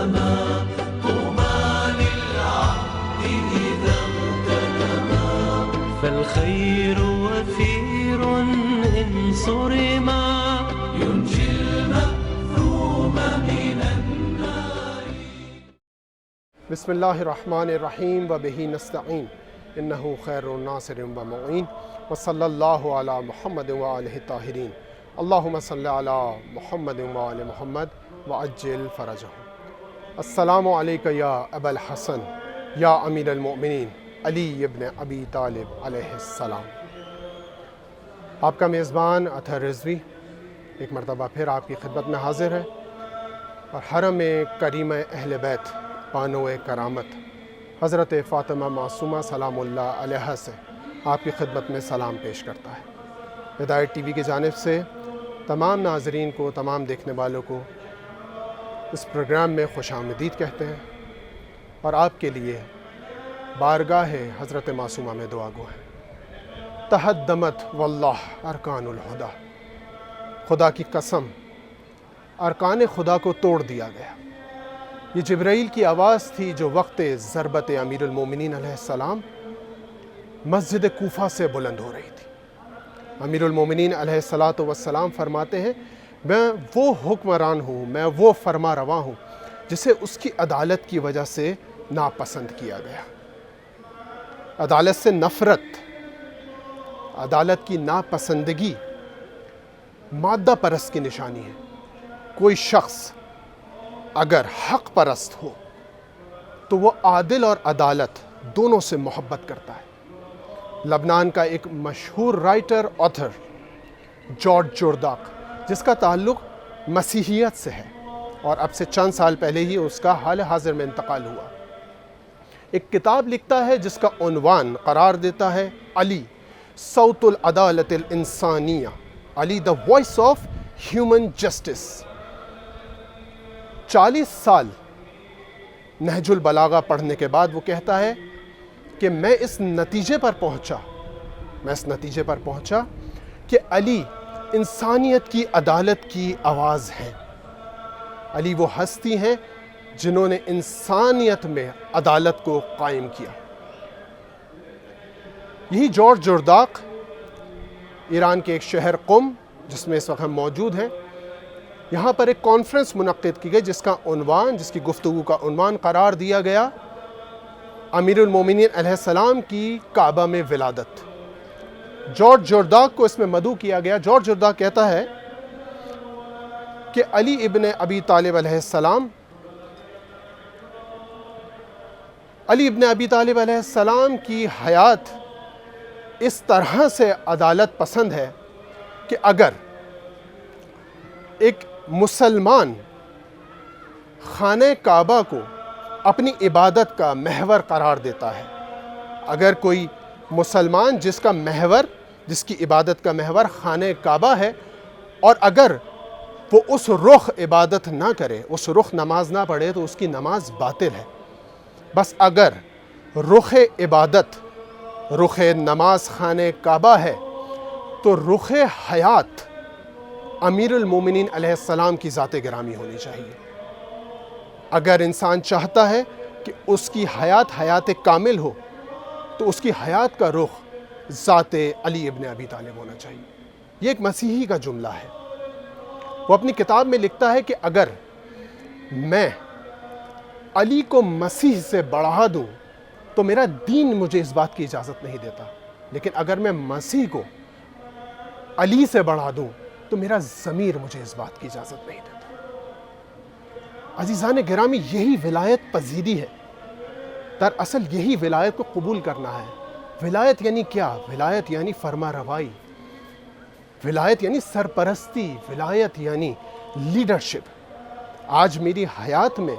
تمام طوبى للعبد إذا اغتنما فالخير وفير إن صرما ينجي المأثوم من النار. بسم الله الرحمن الرحيم وبه نستعين إنه خير ناصر ومعين وصلى الله على محمد وآله الطاهرين اللهم صل على محمد وآل محمد وعجل فرجهم. السلام علیکم یا ابا الحسن یا امیر المؤمنین علی ابن ابی طالب علیہ السلام. آپ کا میزبان اطہر رضوی ایک مرتبہ پھر آپ کی خدمت میں حاضر ہے اور حرم کریمہ اہل بیت بانو کرامت حضرت فاطمہ معصومہ سلام اللہ علیہا سے آپ کی خدمت میں سلام پیش کرتا ہے. ہدایت ٹی وی کی جانب سے تمام ناظرین کو، تمام دیکھنے والوں کو اس پروگرام میں خوش آمدید کہتے ہیں اور آپ کے لیے بارگاہ حضرت معصومہ میں دعا گو ہیں. تہدمت واللہ ارکان الہدا، خدا کی قسم ارکان خدا کو توڑ دیا گیا. یہ جبرائیل کی آواز تھی جو وقت ضربت امیر المومنین علیہ السلام مسجد کوفہ سے بلند ہو رہی تھی. امیر المومنین علیہ السلام فرماتے ہیں میں وہ حکمران ہوں، میں وہ فرما رواں ہوں جسے اس کی عدالت کی وجہ سے ناپسند کیا گیا. عدالت سے نفرت، عدالت کی ناپسندگی مادہ پرست کی نشانی ہے. کوئی شخص اگر حق پرست ہو تو وہ عادل اور عدالت دونوں سے محبت کرتا ہے. لبنان کا ایک مشہور رائٹر آتھر جارج جورداق، جس کا تعلق مسیحیت سے ہے اور اب سے چند سال پہلے ہی اس کا حال حاضر میں انتقال ہوا، ایک کتاب لکھتا ہے جس کا عنوان قرار دیتا ہے علی صوت العدالت الانسانیہ، علی the voice of human justice. 40 سال نہج البلاغہ پڑھنے کے بعد وہ کہتا ہے کہ میں اس نتیجے پر پہنچا کہ علی انسانیت کی عدالت کی آواز ہے. علی وہ ہستی ہیں جنہوں نے انسانیت میں عدالت کو قائم کیا. یہی جارج جورداق ایران کے ایک شہر قم، جس میں اس وقت ہم موجود ہیں، یہاں پر ایک کانفرنس منعقد کی گئی جس کی گفتگو کا عنوان قرار دیا گیا امیر المومنین علیہ السلام کی کعبہ میں ولادت. جارج جورداق کو اس میں مدعو کیا گیا. جارج جورداق کہتا ہے کہ علی ابن ابی طالب علیہ السلام کی حیات اس طرح سے عدالت پسند ہے کہ اگر ایک مسلمان خانہ کعبہ کو اپنی عبادت کا محور قرار دیتا ہے، اگر کوئی مسلمان جس کی عبادت کا محور خانہ کعبہ ہے، اور اگر وہ اس رخ عبادت نہ کرے، اس رخ نماز نہ پڑھے، تو اس کی نماز باطل ہے. بس اگر رخ عبادت، رخ نماز خانہ کعبہ ہے، تو رخ حیات امیر المومنین علیہ السلام کی ذات گرامی ہونی چاہیے. اگر انسان چاہتا ہے کہ اس کی حیات کامل ہو تو اس کی حیات کا رخ ذات علی ابن ابی طالب ہونا چاہیے. یہ ایک مسیحی کا جملہ ہے. وہ اپنی کتاب میں لکھتا ہے کہ اگر میں علی کو مسیح سے بڑھا دوں تو میرا دین مجھے اس بات کی اجازت نہیں دیتا، لیکن اگر میں مسیح کو علی سے بڑھا دوں تو میرا ضمیر مجھے اس بات کی اجازت نہیں دیتا. عزیزان گرامی، یہی ولایت پذیری ہے. دراصل یہی ولایت کو قبول کرنا ہے. ولایت یعنی کیا؟ ولایت یعنی فرما روائی، ولایت یعنی سرپرستی، ولایت یعنی لیڈرشپ. آج میری حیات میں،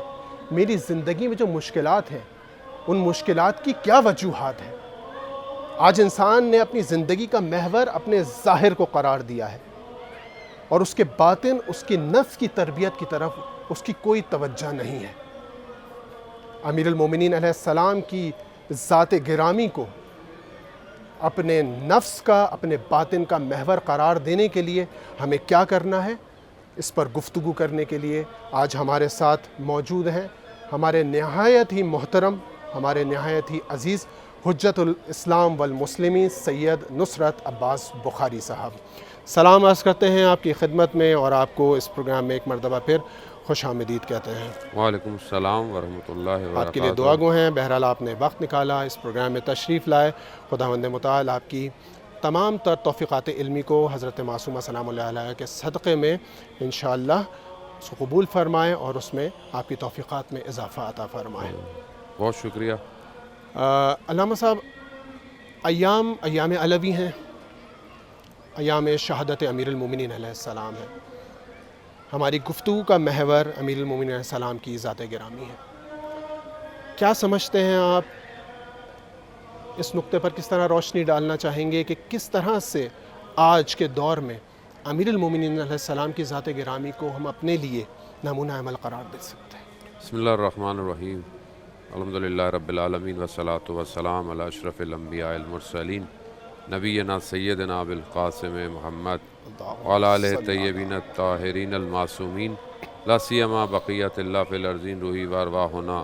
میری زندگی میں جو مشکلات ہیں، ان مشکلات کی کیا وجوہات ہیں؟ آج انسان نے اپنی زندگی کا محور اپنے ظاہر کو قرار دیا ہے اور اس کے باطن، اس کی نفس کی تربیت کی طرف اس کی کوئی توجہ نہیں ہے. امیر المومنین علیہ السلام کی ذات گرامی کو اپنے نفس کا، اپنے باطن کا محور قرار دینے کے لیے ہمیں کیا کرنا ہے، اس پر گفتگو کرنے کے لیے آج ہمارے ساتھ موجود ہیں ہمارے نہایت ہی محترم، ہمارے نہایت ہی عزیز حجت الاسلام والمسلمین سید نصرت عباس بخاری صاحب، سلام عرض کرتے ہیں آپ کی خدمت میں اور آپ کو اس پروگرام میں ایک مرتبہ پھر خوش آمدید کہتے ہیں۔ وعلیکم السلام ورحمۃ اللہ وبرکاتہ۔ آپ کے لیے دعا گو ہیں، بہرحال آپ نے وقت نکالا، اس پروگرام میں تشریف لائے۔ خداوند متعال آپ کی تمام تر توفیقات علمی کو حضرت معصومہ سلام اللہ علیہ کے صدقے میں انشاءاللہ اس کو قبول فرمائے اور اس میں آپ کی توفیقات میں اضافہ عطا فرمائے۔ بہت شکریہ۔ علامہ صاحب، ایام علوی ہیں، ایام شہادت امیر المومنین علیہ السلام ہے۔ ہماری گفتگو کا محور امیر المومنین علیہ السلام کی ذات گرامی ہے۔ کیا سمجھتے ہیں آپ، اس نقطے پر کس طرح روشنی ڈالنا چاہیں گے کہ کس طرح سے آج کے دور میں امیر المومنین علیہ السلام کی ذات گرامی کو ہم اپنے لیے نمونہ عمل قرار دے سکتے ہیں؟ بسم اللہ الرحمن الرحیم، الحمدللہ رب العالمین والصلاة والسلام علی اشرف الانبیاء المرسلین نبینا سیدنا ابوالقاسم محمد وعلی آلہ الطیبین الطاہرین المعصومین، لا سیما بقیت اللہ فی الارضین روحی وارواحنا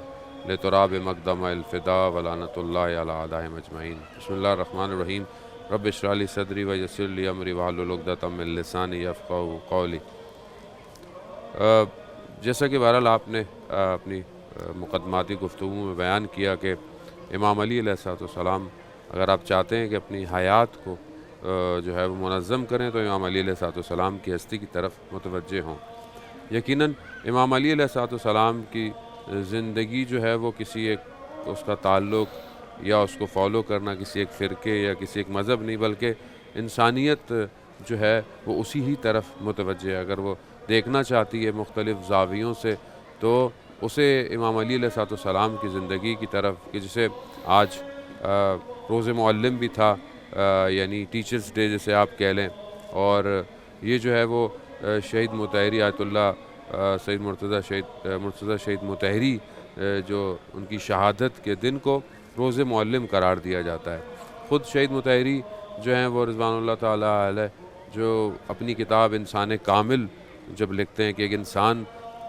لتراب مقدم الفدا ولعنت اللہ علی اعدائہم اجمعین۔ بسم اللہ الرحمن الرحیم، رب اشرح لی صدری ویسر لی امری واحلل عقدۃ من لسانی یفقہوا قولی۔ جیسا کہ بہرحال آپ نے اپنی مقدماتی گفتگو میں بیان کیا کہ امام علی علیہ السلام، اگر آپ چاہتے ہیں کہ اپنی حیات کو جو ہے وہ منظم کریں تو امام علی علیہ السلام کی ہستی کی طرف متوجہ ہوں۔ یقیناً امام علی علیہ السلام کی زندگی جو ہے وہ کسی ایک اس کا تعلق یا اس کو فالو کرنا کسی ایک فرقے یا کسی ایک مذہب نہیں، بلکہ انسانیت جو ہے وہ اسی ہی طرف متوجہ ہے۔ اگر وہ دیکھنا چاہتی ہے مختلف زاویوں سے تو اسے امام علی علیہ السلام کی زندگی کی طرف، کہ جسے آج روز معلم بھی تھا، یعنی ٹیچرز ڈے جسے آپ کہہ لیں، اور یہ جو ہے وہ شہید مطہری آیت اللہ سید مرتضیٰ شہید مطہری جو ان کی شہادت کے دن کو روز معلم قرار دیا جاتا ہے۔ خود شہید مطہری جو ہیں وہ رضوان اللہ تعالیٰ علیہ، جو اپنی کتاب انسان کامل جب لکھتے ہیں کہ ایک انسان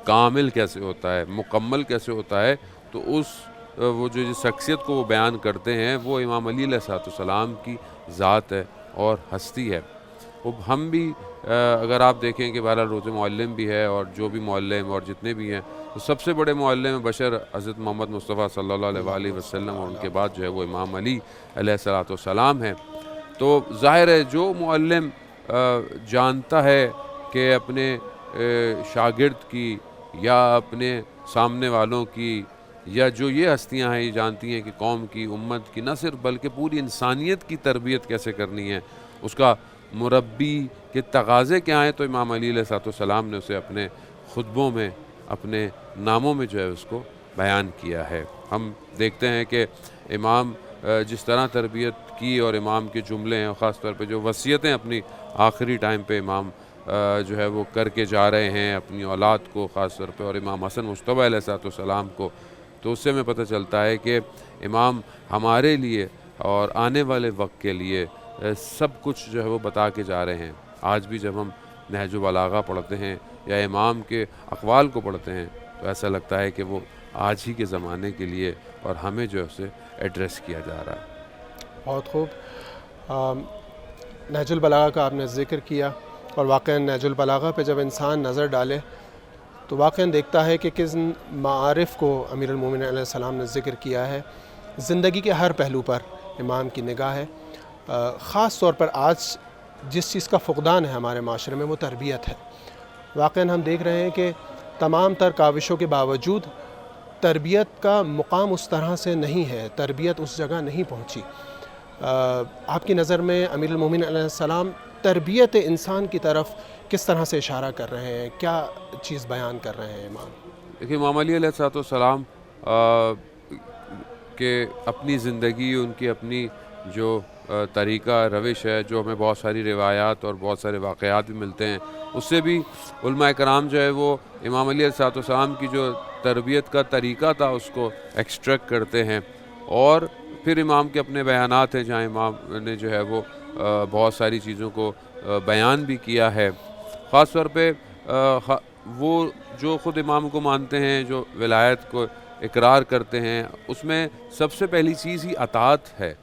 کامل کیسے ہوتا ہے، مکمل کیسے ہوتا ہے، تو وہ جو شخصیت کو وہ بیان کرتے ہیں وہ امام علی علیہ السلام کی ذات ہے اور ہستی ہے۔ ہم بھی اگر آپ دیکھیں کہ بہرحال روز معلم بھی ہے، اور جو بھی معلم اور جتنے بھی ہیں، تو سب سے بڑے معلم بشر حضرت محمد مصطفیٰ صلی اللہ علیہ وآلہ وسلم، اور ان کے بعد جو ہے وہ امام علی علیہ السلام ہیں۔ تو ظاہر ہے جو معلم جانتا ہے کہ اپنے شاگرد کی یا اپنے سامنے والوں کی، یا جو یہ ہستیاں ہیں یہ جانتی ہیں کہ قوم کی، امت کی، نہ صرف بلکہ پوری انسانیت کی تربیت کیسے کرنی ہے، اس کا مربی کے تقاضے کیا ہیں، تو امام علی علیہ السلام نے اسے اپنے خطبوں میں، اپنے ناموں میں جو ہے اس کو بیان کیا ہے۔ ہم دیکھتے ہیں کہ امام جس طرح تربیت کی، اور امام کے جملے ہیں، خاص طور پہ جو وصیتیں اپنی آخری ٹائم پہ امام جو ہے وہ کر کے جا رہے ہیں اپنی اولاد کو، خاص طور پہ، اور امام حسن مجتبیٰ علیہ السلام کو، تو اس سے ہمیں پتہ چلتا ہے کہ امام ہمارے لیے اور آنے والے وقت کے لیے سب کچھ جو ہے وہ بتا کے جا رہے ہیں۔ آج بھی جب ہم نہج البلاغہ پڑھتے ہیں یا امام کے اقوال کو پڑھتے ہیں تو ایسا لگتا ہے کہ وہ آج ہی کے زمانے کے لیے اور ہمیں جو ہے اسے ایڈریس کیا جا رہا ہے۔ بہت خوب، نہج البلاغہ کا آپ نے ذکر کیا، اور واقعاً نہج البلاغہ پہ جب انسان نظر ڈالے تو واقعاً دیکھتا ہے کہ کس معارف کو امیر المومنین علیہ السلام نے ذکر کیا ہے۔ زندگی کے ہر پہلو پر امام کی نگاہ ہے۔ خاص طور پر آج جس چیز کا فقدان ہے ہمارے معاشرے میں وہ تربیت ہے۔ واقعاً ہم دیکھ رہے ہیں کہ تمام تر کاوشوں کے باوجود تربیت کا مقام اس طرح سے نہیں ہے، تربیت اس جگہ نہیں پہنچی۔ آپ کی نظر میں امیر المومنین علیہ السلام تربیت انسان کی طرف کس طرح سے اشارہ کر رہے ہیں، کیا چیز بیان کر رہے ہیں امام؟ دیکھیے، امام علی علیہ السلام کہ اپنی زندگی، ان کی اپنی جو طریقہ روش ہے، جو ہمیں بہت ساری روایات اور بہت سارے واقعات بھی ملتے ہیں، اس سے بھی علماء کرام جو ہے وہ امام علی علیہ السلام کی جو تربیت کا طریقہ تھا اس کو ایکسٹریکٹ کرتے ہیں، اور پھر امام کے اپنے بیانات ہیں جہاں امام نے جو ہے وہ بہت ساری چیزوں کو بیان بھی کیا ہے۔ خاص طور پہ وہ جو خود امام کو مانتے ہیں، جو ولایت کو اقرار کرتے ہیں اس میں سب سے پہلی چیز ہی اطاعت ہے.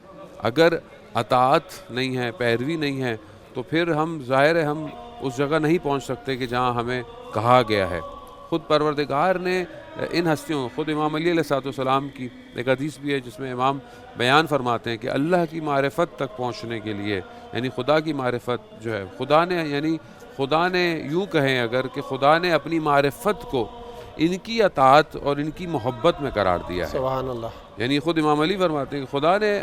اگر اطاعت نہیں ہے، پیروی نہیں ہے، تو پھر ہم ظاہر ہے ہم اس جگہ نہیں پہنچ سکتے کہ جہاں ہمیں کہا گیا ہے. خود پروردگار نے ان ہستیوں، خود امام علی علیہ السلام کی ایک حدیث بھی ہے جس میں امام بیان فرماتے ہیں کہ اللہ کی معرفت تک پہنچنے کے لیے، یعنی خدا کی معرفت جو ہے، خدا نے یوں کہیں اگر کہ خدا نے اپنی معرفت کو ان کی اطاعت اور ان کی محبت میں قرار دیا ہے. سبحان اللہ. یعنی خود امام علی فرماتے ہیں کہ خدا نے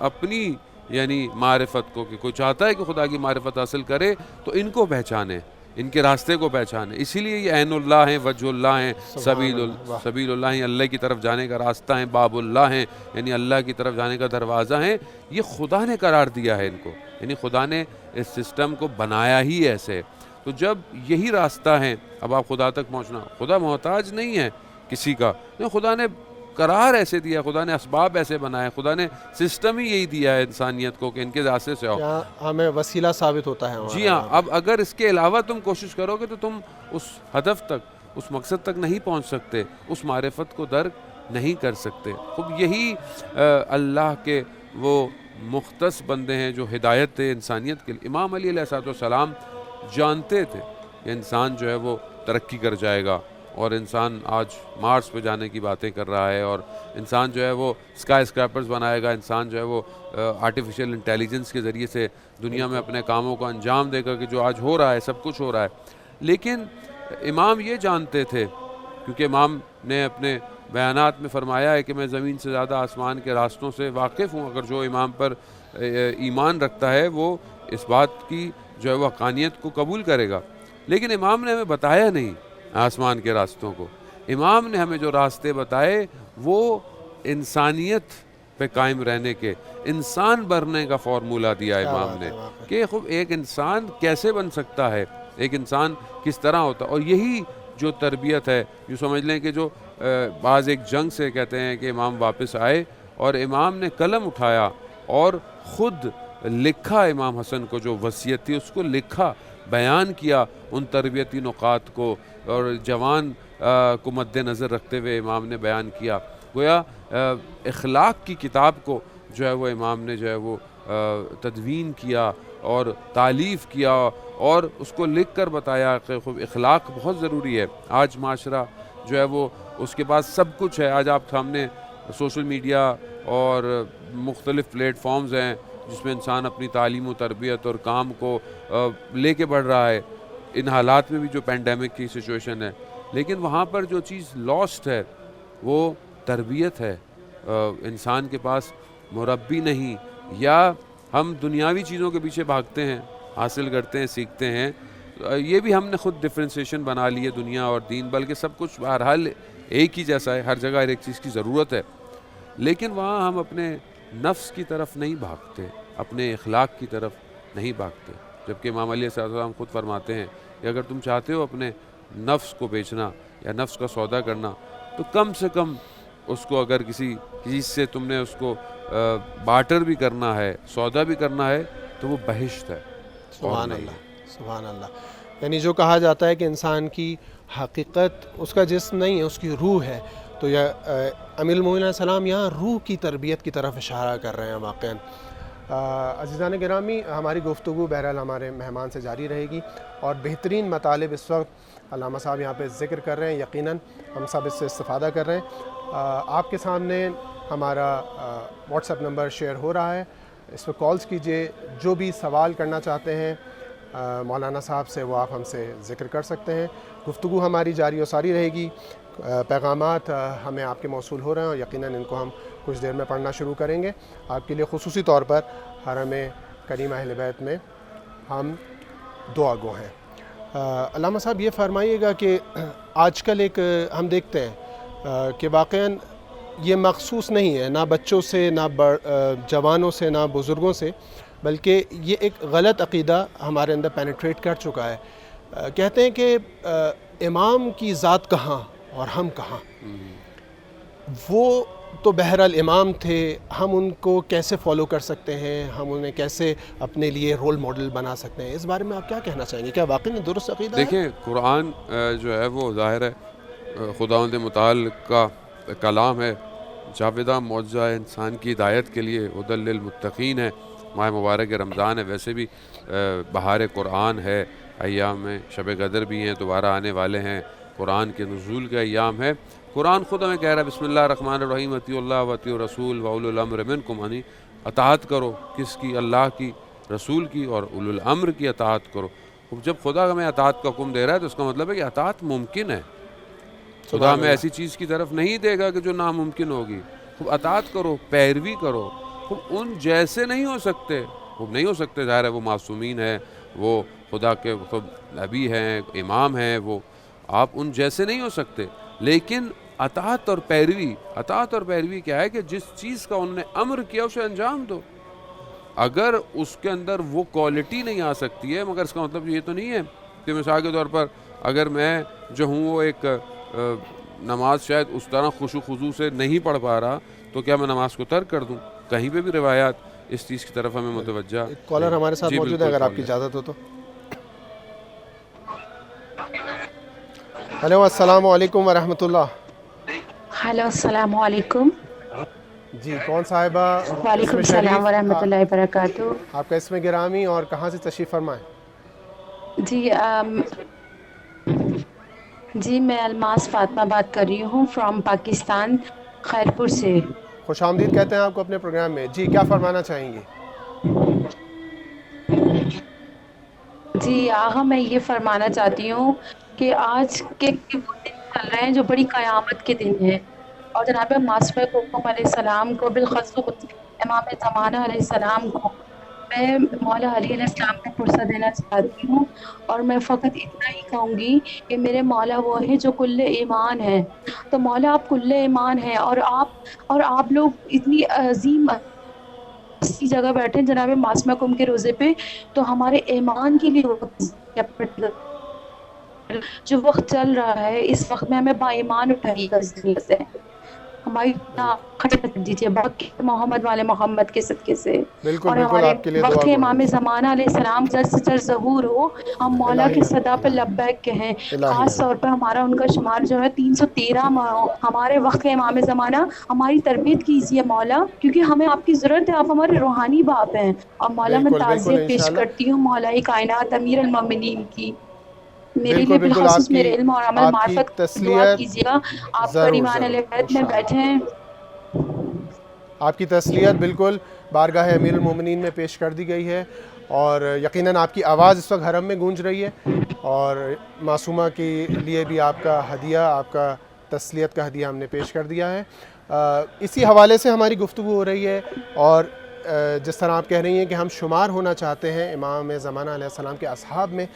اپنی یعنی معرفت کو، کہ کوئی چاہتا ہے کہ خدا کی معرفت حاصل کرے تو ان کو پہچانے، ان کے راستے کو پہچانے. اسی لیے یہ عین اللہ ہیں، وجہ اللہ ہیں، سبیل اللہ ہیں، اللہ کی طرف جانے کا راستہ ہیں، باب اللہ ہیں، یعنی اللہ کی طرف جانے کا دروازہ ہیں. یہ خدا نے قرار دیا ہے ان کو، یعنی خدا نے اس سسٹم کو بنایا ہی ایسے. تو جب یہی راستہ ہے، اب آپ خدا تک پہنچنا، خدا محتاج نہیں ہے کسی کا، خدا نے قرار ایسے دیا، خدا نے اسباب ایسے بنائے، خدا نے سسٹم ہی یہی دیا ہے انسانیت کو کہ ان کے راستے سے آؤ. ہمیں وسیلہ ثابت ہوتا ہے. جی ہاں. اب اگر اس کے علاوہ تم کوشش کرو گے تو تم اس ہدف تک، اس مقصد تک نہیں پہنچ سکتے، اس معرفت کو درک نہیں کر سکتے. خب یہی اللہ کے وہ مختص بندے ہیں جو ہدایت ہے انسانیت کے لیے. امام علی علیہ السلام جانتے تھے کہ انسان جو ہے وہ ترقی کر جائے گا، اور انسان آج مارس پہ جانے کی باتیں کر رہا ہے، اور انسان جو ہے وہ اسکائی اسکریپرز بنائے گا، انسان جو ہے وہ آرٹیفیشیل انٹیلیجنس کے ذریعے سے دنیا میں اپنے کاموں کو انجام دے گا، کہ جو آج ہو رہا ہے سب کچھ ہو رہا ہے. لیکن امام یہ جانتے تھے، کیونکہ امام نے اپنے بیانات میں فرمایا ہے کہ میں زمین سے زیادہ آسمان کے راستوں سے واقف ہوں. اگر جو امام پر ایمان رکھتا ہے وہ اس بات کی جو ہے وہ حقانیت کو قبول کرے گا. لیکن امام نے ہمیں بتایا نہیں آسمان کے راستوں کو. امام نے ہمیں جو راستے بتائے وہ انسانیت پہ قائم رہنے کے، انسان بننے کا فارمولہ دیا امام نے، کہ خب ایک انسان کیسے بن سکتا ہے، ایک انسان کس طرح ہوتا. اور یہی جو تربیت ہے، جو سمجھ لیں کہ جو بعض ایک جنگ سے کہتے ہیں کہ امام واپس آئے اور امام نے قلم اٹھایا اور خود لکھا، امام حسن کو جو وصیت تھی اس کو لکھا، بیان کیا ان تربیتی نقاط کو، اور جوان کو مد نظر رکھتے ہوئے امام نے بیان کیا. گویا اخلاق کی کتاب کو جو ہے وہ امام نے جو ہے وہ تدوین کیا اور تالیف کیا، اور اس کو لکھ کر بتایا کہ خب اخلاق بہت ضروری ہے. آج معاشرہ جو ہے وہ اس کے پاس سب کچھ ہے. آج آپ سامنے سوشل میڈیا اور مختلف پلیٹ فارمز ہیں جس میں انسان اپنی تعلیم و تربیت اور کام کو لے کے بڑھ رہا ہے، ان حالات میں بھی جو پینڈیمک کی سچویشن ہے. لیکن وہاں پر جو چیز لاسٹ ہے وہ تربیت ہے. انسان کے پاس مربی نہیں، یا ہم دنیاوی چیزوں کے پیچھے بھاگتے ہیں، حاصل کرتے ہیں، سیکھتے ہیں. یہ بھی ہم نے خود ڈفرینسیشن بنا لی ہے دنیا اور دین، بلکہ سب کچھ بہرحال ایک ہی جیسا ہے، ہر جگہ ایک چیز کی ضرورت ہے. لیکن وہاں ہم اپنے نفس کی طرف نہیں بھاگتے، اپنے اخلاق کی طرف نہیں بھاگتے. جبکہ امام علیہ السلام خود فرماتے ہیں کہ اگر تم چاہتے ہو اپنے نفس کو بیچنا یا نفس کا سودا کرنا، تو کم سے کم اس کو اگر کسی چیز سے تم نے اس کو بارٹر بھی کرنا ہے، سودا بھی کرنا ہے، تو وہ بہشت ہے. سبحان اللہ، سبحان اللہ. یعنی جو کہا جاتا ہے کہ انسان کی حقیقت اس کا جسم نہیں ہے، اس کی روح ہے. تو یہ امیر المومنین علیہ السلام یہاں روح کی تربیت کی طرف اشارہ کر رہے ہیں واقعاً. عزیزان گرامی، ہماری گفتگو بہرحال ہمارے مہمان سے جاری رہے گی، اور بہترین مطالب اس وقت علامہ صاحب یہاں پہ ذکر کر رہے ہیں. یقیناً ہم سب اس سے استفادہ کر رہے ہیں. آپ کے سامنے ہمارا واٹس ایپ نمبر شیئر ہو رہا ہے، اس پہ کالز کیجئے. جو بھی سوال کرنا چاہتے ہیں مولانا صاحب سے وہ آپ ہم سے ذکر کر سکتے ہیں. گفتگو ہماری جاری و ساری رہے گی. پیغامات ہمیں آپ کے موصول ہو رہے ہیں، اور یقیناً ان کو ہم کچھ دیر میں پڑھنا شروع کریں گے. آپ کے لیے خصوصی طور پر حرم کریم اہل بیت میں ہم دعا گو ہیں. علامہ صاحب یہ فرمائیے گا کہ آج کل ایک ہم دیکھتے ہیں کہ واقعاً یہ مخصوص نہیں ہے نہ بچوں سے، نہ جوانوں سے، نہ بزرگوں سے، بلکہ یہ ایک غلط عقیدہ ہمارے اندر پینیٹریٹ کر چکا ہے. کہتے ہیں کہ امام کی ذات کہاں اور ہم کہاں. وہ تو بہرحال امام تھے، ہم ان کو کیسے فالو کر سکتے ہیں، ہم انہیں کیسے اپنے لیے رول ماڈل بنا سکتے ہیں؟ اس بارے میں آپ کیا کہنا چاہیں گے؟ کیا واقعی درست عقیدہ ہے؟ دیکھیں، قرآن جو ہے وہ ظاہر ہے خداوند متعال کا کلام ہے، جاویدہ معجزہ ہے انسان کی ہدایت کے لیے، ہدی للمتقین ہے، ماہ مبارک رمضان ہے، ویسے بھی بہار قرآن ہے، ایام میں شب قدر بھی ہیں، دوبارہ آنے والے ہیں، قرآن کے نزول کے ایام ہے۔ قرآن خود ہمیں کہہ رہا ہے بسم اللہ الرحمن الرحیم اطیعوا اللہ واطیعوا الرسول واولی الامر منکم، یعنی اطاعت کرو، کس کی؟ اللہ کی، رسول کی، اور اولو الامر کی اطاعت کرو۔ جب خدا ہمیں اطاعت کا حکم دے رہا ہے تو اس کا مطلب ہے کہ اطاعت ممکن ہے، خدا ہمیں ایسی چیز کی طرف نہیں دے گا کہ جو ناممکن ہوگی۔ خوب اطاعت کرو، پیروی کرو، خوب ان جیسے نہیں ہو سکتے، خوب نہیں ہو سکتے، ظاہر ہے وہ معصومین ہیں، وہ خدا کے خود نبی ہیں، امام ہیں، وہ آپ ان جیسے نہیں ہو سکتے، لیکن اطاعت اور پیروی کیا ہے کہ جس چیز کا انہوں نے امر کیا اسے انجام دو۔ اگر اس کے اندر وہ کوالٹی نہیں آ سکتی ہے، مگر اس کا مطلب یہ تو نہیں ہے کہ مثال کے طور پر اگر میں جو ہوں وہ ایک نماز شاید اس طرح خشوع خضوع سے نہیں پڑھ پا رہا تو کیا میں نماز کو ترک کر دوں؟ کہیں پہ بھی روایات اس چیز کی طرف ہمیں متوجہ۔ کالر ہمارے ساتھ موجود ہے، اگر آپ کی اجازت ہو تو۔ ہیلو، السلام علیکم ورحمۃ اللہ۔ ہیلو، السلام علیکم۔ جی، کون صاحبہ؟ وعلیکم السلام ورحمۃ اللہ وبرکاتہ۔ آپ کا اسم گرامی اور کہاں سے تشریف فرمائیں؟ جی میں الماس فاطمہ بات کر رہی ہوں فرام پاکستان، خیرپور سے۔ خوش آمدید کہتے ہیں آپ کو اپنے پروگرام میں۔ جی، کیا فرمانا چاہیں گی؟ جی آغا، میں یہ فرمانا چاہتی ہوں کہ آج کے وہ دن چل رہے ہیں جو بڑی قیامت کے دن ہیں، اور جناب معصوم کوکم علیہ السلام کو، بالخصوص امام زمانہ علیہ السلام کو میں مولا علی علیہ السلام کو فرصت دینا چاہتی ہوں، اور میں فقط اتنا ہی کہوں گی کہ میرے مولا وہ ہے جو کل ایمان ہے۔ تو مولا آپ کل ایمان ہیں، اور آپ لوگ اتنی عظیم اسی جگہ بیٹھے جناب معصومہ کم کے روزے پہ، تو ہمارے ایمان کے لیے جو وقت چل رہا ہے، اس وقت میں ہمیں با ایمان اٹھائیے گا سے ہماری دیجیے باقی محمد والے محمد کے صدقے سے، بالکل اور بالکل، ہمارے آپ کے لیے دعا وقت گو امام زمانہ علیہ السلام جلد سے جلد ظہور ہو، ہم مولا کی صدا پہ لبیک کہیں۔ خاص طور پہ ہمارا ان کا شمار جو ہے 313 ہمارے وقت امام زمانہ، ہماری تربیت کیجیے مولا، کیونکہ ہمیں آپ کی ضرورت ہے، آپ ہمارے روحانی باپ ہیں۔ اور مولا میں بالکل بالکل تعزیت پیش انشاءاللہ۔ کرتی ہوں مولا کائنات امیر المومنین کی، میرے بالکل لیے بالکل، بالخصوص میرے علم اور عمل آپ کی معرفت دعا تسلیت کیجیے گا۔ آپ ضرور کریمان ضرور علیہ بیت میں انشاءاللہ۔ بیٹھے ہیں۔ آپ کی تسلیت بالکل بارگاہ امیر المومنین میں پیش کر دی گئی ہے، اور یقیناً آپ کی آواز اس وقت حرم میں گونج رہی ہے، اور معصومہ کے لیے بھی آپ کا ہدیہ، آپ کا تسلیت کا ہدیہ ہم نے پیش کر دیا ہے۔ اسی حوالے سے ہماری گفتگو ہو رہی ہے، اور جس طرح آپ کہہ رہی ہیں کہ ہم شمار ہونا چاہتے ہیں امام زمانہ علیہ السلام کے اصحاب میں،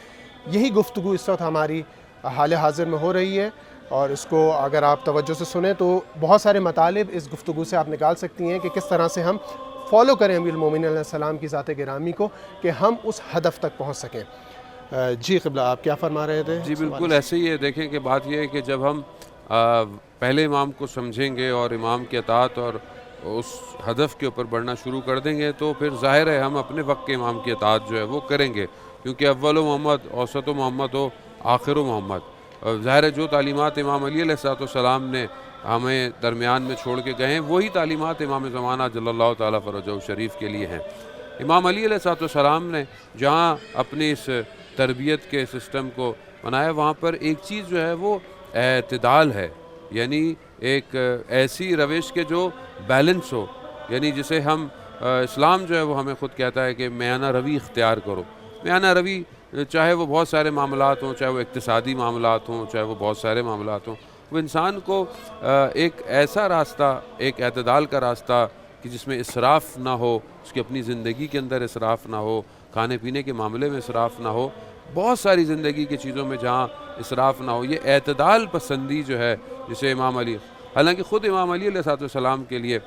یہی گفتگو اس وقت ہماری حال حاضر میں ہو رہی ہے، اور اس کو اگر آپ توجہ سے سنیں تو بہت سارے مطالب اس گفتگو سے آپ نکال سکتی ہیں کہ کس طرح سے ہم فالو کریں امیر المومنین علیہ السلام کی ذات گرامی کو، کہ ہم اس ہدف تک پہنچ سکیں۔ جی قبلہ، آپ کیا فرما رہے تھے؟ جی بالکل ایسے ہی ہے۔ دیکھیں کہ بات یہ ہے کہ جب ہم پہلے امام کو سمجھیں گے اور امام کی اطاعت اور اس ہدف کے اوپر بڑھنا شروع کر دیں گے، تو پھر ظاہر ہے ہم اپنے وقت کے امام کی اطاعت جو ہے وہ کریں گے، کیونکہ اول و محمد، اوسط و محمد ہو، آخر و محمد۔ ظاہر ہے جو تعلیمات امام علی علیہ السلام نے ہمیں درمیان میں چھوڑ کے گئے ہیں، وہی تعلیمات امام زمانہ جل اللہ تعالیٰ فرجہ شریف کے لیے ہیں۔ امام علی علیہ السلام نے جہاں اپنی اس تربیت کے سسٹم کو بنایا، وہاں پر ایک چیز جو ہے وہ اعتدال ہے، یعنی ایک ایسی روش کے جو بیلنس ہو، یعنی جسے ہم اسلام جو ہے وہ ہمیں خود کہتا ہے کہ میانہ روی اختیار کرو۔ میانہ روی چاہے وہ بہت سارے معاملات ہوں، چاہے وہ اقتصادی معاملات ہوں، چاہے وہ بہت سارے معاملات ہوں، وہ انسان کو ایک ایسا راستہ، ایک اعتدال کا راستہ کہ جس میں اسراف نہ ہو، اس کی اپنی زندگی کے اندر اسراف نہ ہو، کھانے پینے کے معاملے میں اسراف نہ ہو، بہت ساری زندگی کی چیزوں میں جہاں اسراف نہ ہو، یہ اعتدال پسندی جو ہے جسے امام علی، حالانکہ خود امام علی علیہ السلام کے لیے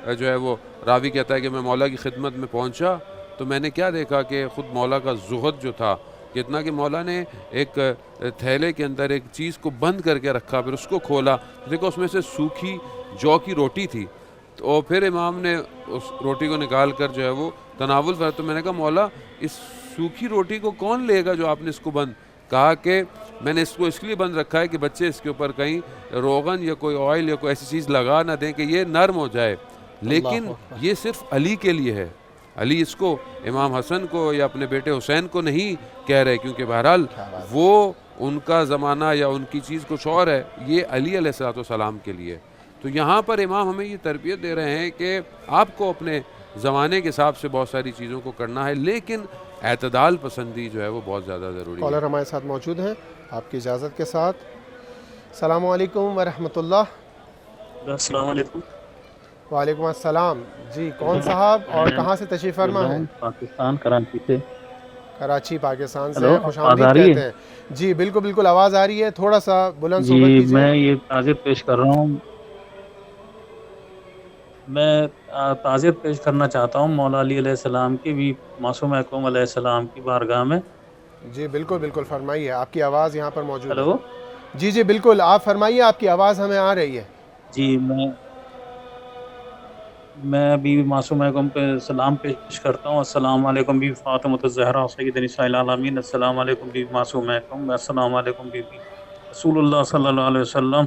جو ہے وہ راوی کہتا ہے کہ میں مولا کی خدمت میں پہنچا تو میں نے کیا دیکھا کہ خود مولا کا زہد جو تھا، کتنا کہ مولا نے ایک تھیلے کے اندر ایک چیز کو بند کر کے رکھا، پھر اس کو کھولا، دیکھو اس میں سے سوکھی جو کی روٹی تھی، تو پھر امام نے اس روٹی کو نکال کر جو ہے وہ تناول کیا، تو میں نے کہا مولا اس سوکھی روٹی کو کون لے گا جو آپ نے اس کو بند، کہا کہ میں نے اس کو اس لیے بند رکھا ہے کہ بچے اس کے اوپر کہیں روغن یا کوئی آئل یا کوئی ایسی چیز لگا نہ دیں کہ یہ نرم ہو جائے، لیکن یہ صرف علی کے لیے ہے. علی اس کو امام حسن کو یا اپنے بیٹے حسین کو نہیں کہہ رہے، کیونکہ بہرحال وہ ان کا زمانہ یا ان کی چیز کچھ اور ہے، یہ علی علیہ السلام کے لیے. تو یہاں پر امام ہمیں یہ تربیت دے رہے ہیں کہ آپ کو اپنے زمانے کے حساب سے بہت ساری چیزوں کو کرنا ہے، لیکن اعتدال پسندی جو ہے وہ بہت زیادہ ضروری ہے. کالر ہمارے ساتھ موجود ہیں آپ کی اجازت کے ساتھ. السلام علیکم ورحمۃ اللہ. السلام علیکم. وعلیکم السلام. جی کون صاحب اور کہاں سے تشریف فرما ہے؟ پاکستان کراچی سے. کراچی پاکستان سے. ہلو، خوش آواز آمدید آ رہی کہتے ہے؟ ہیں. جی بالکل بالکل آواز آ رہی ہے، تھوڑا سا بلند صحبت جی کیجیے. میں یہ تعزیت پیش کر رہا ہوں. میں تعزیت پیش کرنا چاہتا ہوں مولا علی علیہ السلام کی بھی معصوم اکرم علیہ السلام کی بارگاہ میں. جی بالکل بالکل فرمائیے، آپ کی آواز یہاں پر موجود ہے. ہلو. جی جی بالکل آپ فرمائیے، آپ کی آواز ہمیں آ رہی ہے. جی میں بھی معصوم اکرم پہ سلام پیش کرتا ہوں. السلام علیکم بی فاطمۃ الزہرا سید نساء العالمین. السلام علیکم بی معصوم اکرم. السلام علیکم بی رسول اللہ صلی اللہ علیہ وسلم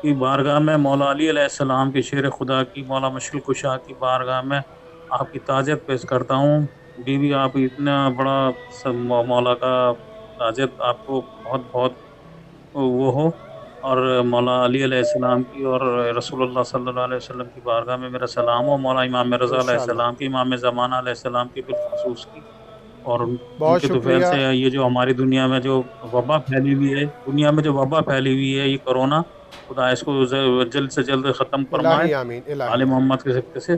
کی بارگاہ میں مولا علی علیہ السلام کی شیر خدا کی مولا مشکل کشا کی بارگاہ میں آپ کی تعزیت پیش کرتا ہوں. بی آپ اتنا بڑا مولا کا تعزیت آپ کو بہت بہت وہ ہو، اور مولا علی علیہ السلام کی اور رسول اللہ صلی اللہ علیہ وسلم کی بارگاہ میں میرا سلام ہو. مولا امام رضا علیہ انشاءاللہ. السلام کی، امام زمانہ علیہ السلام کی بالخصوص کی، اور ان بہت کے طفیل شکریہ. سے یہ جو ہماری دنیا میں جو وبا پھیلی ہوئی ہے، یہ کرونا، خدا اس کو جلد سے جلد ختم فرمائے الہی آمین. الہی آل محمد کے صدقے سے،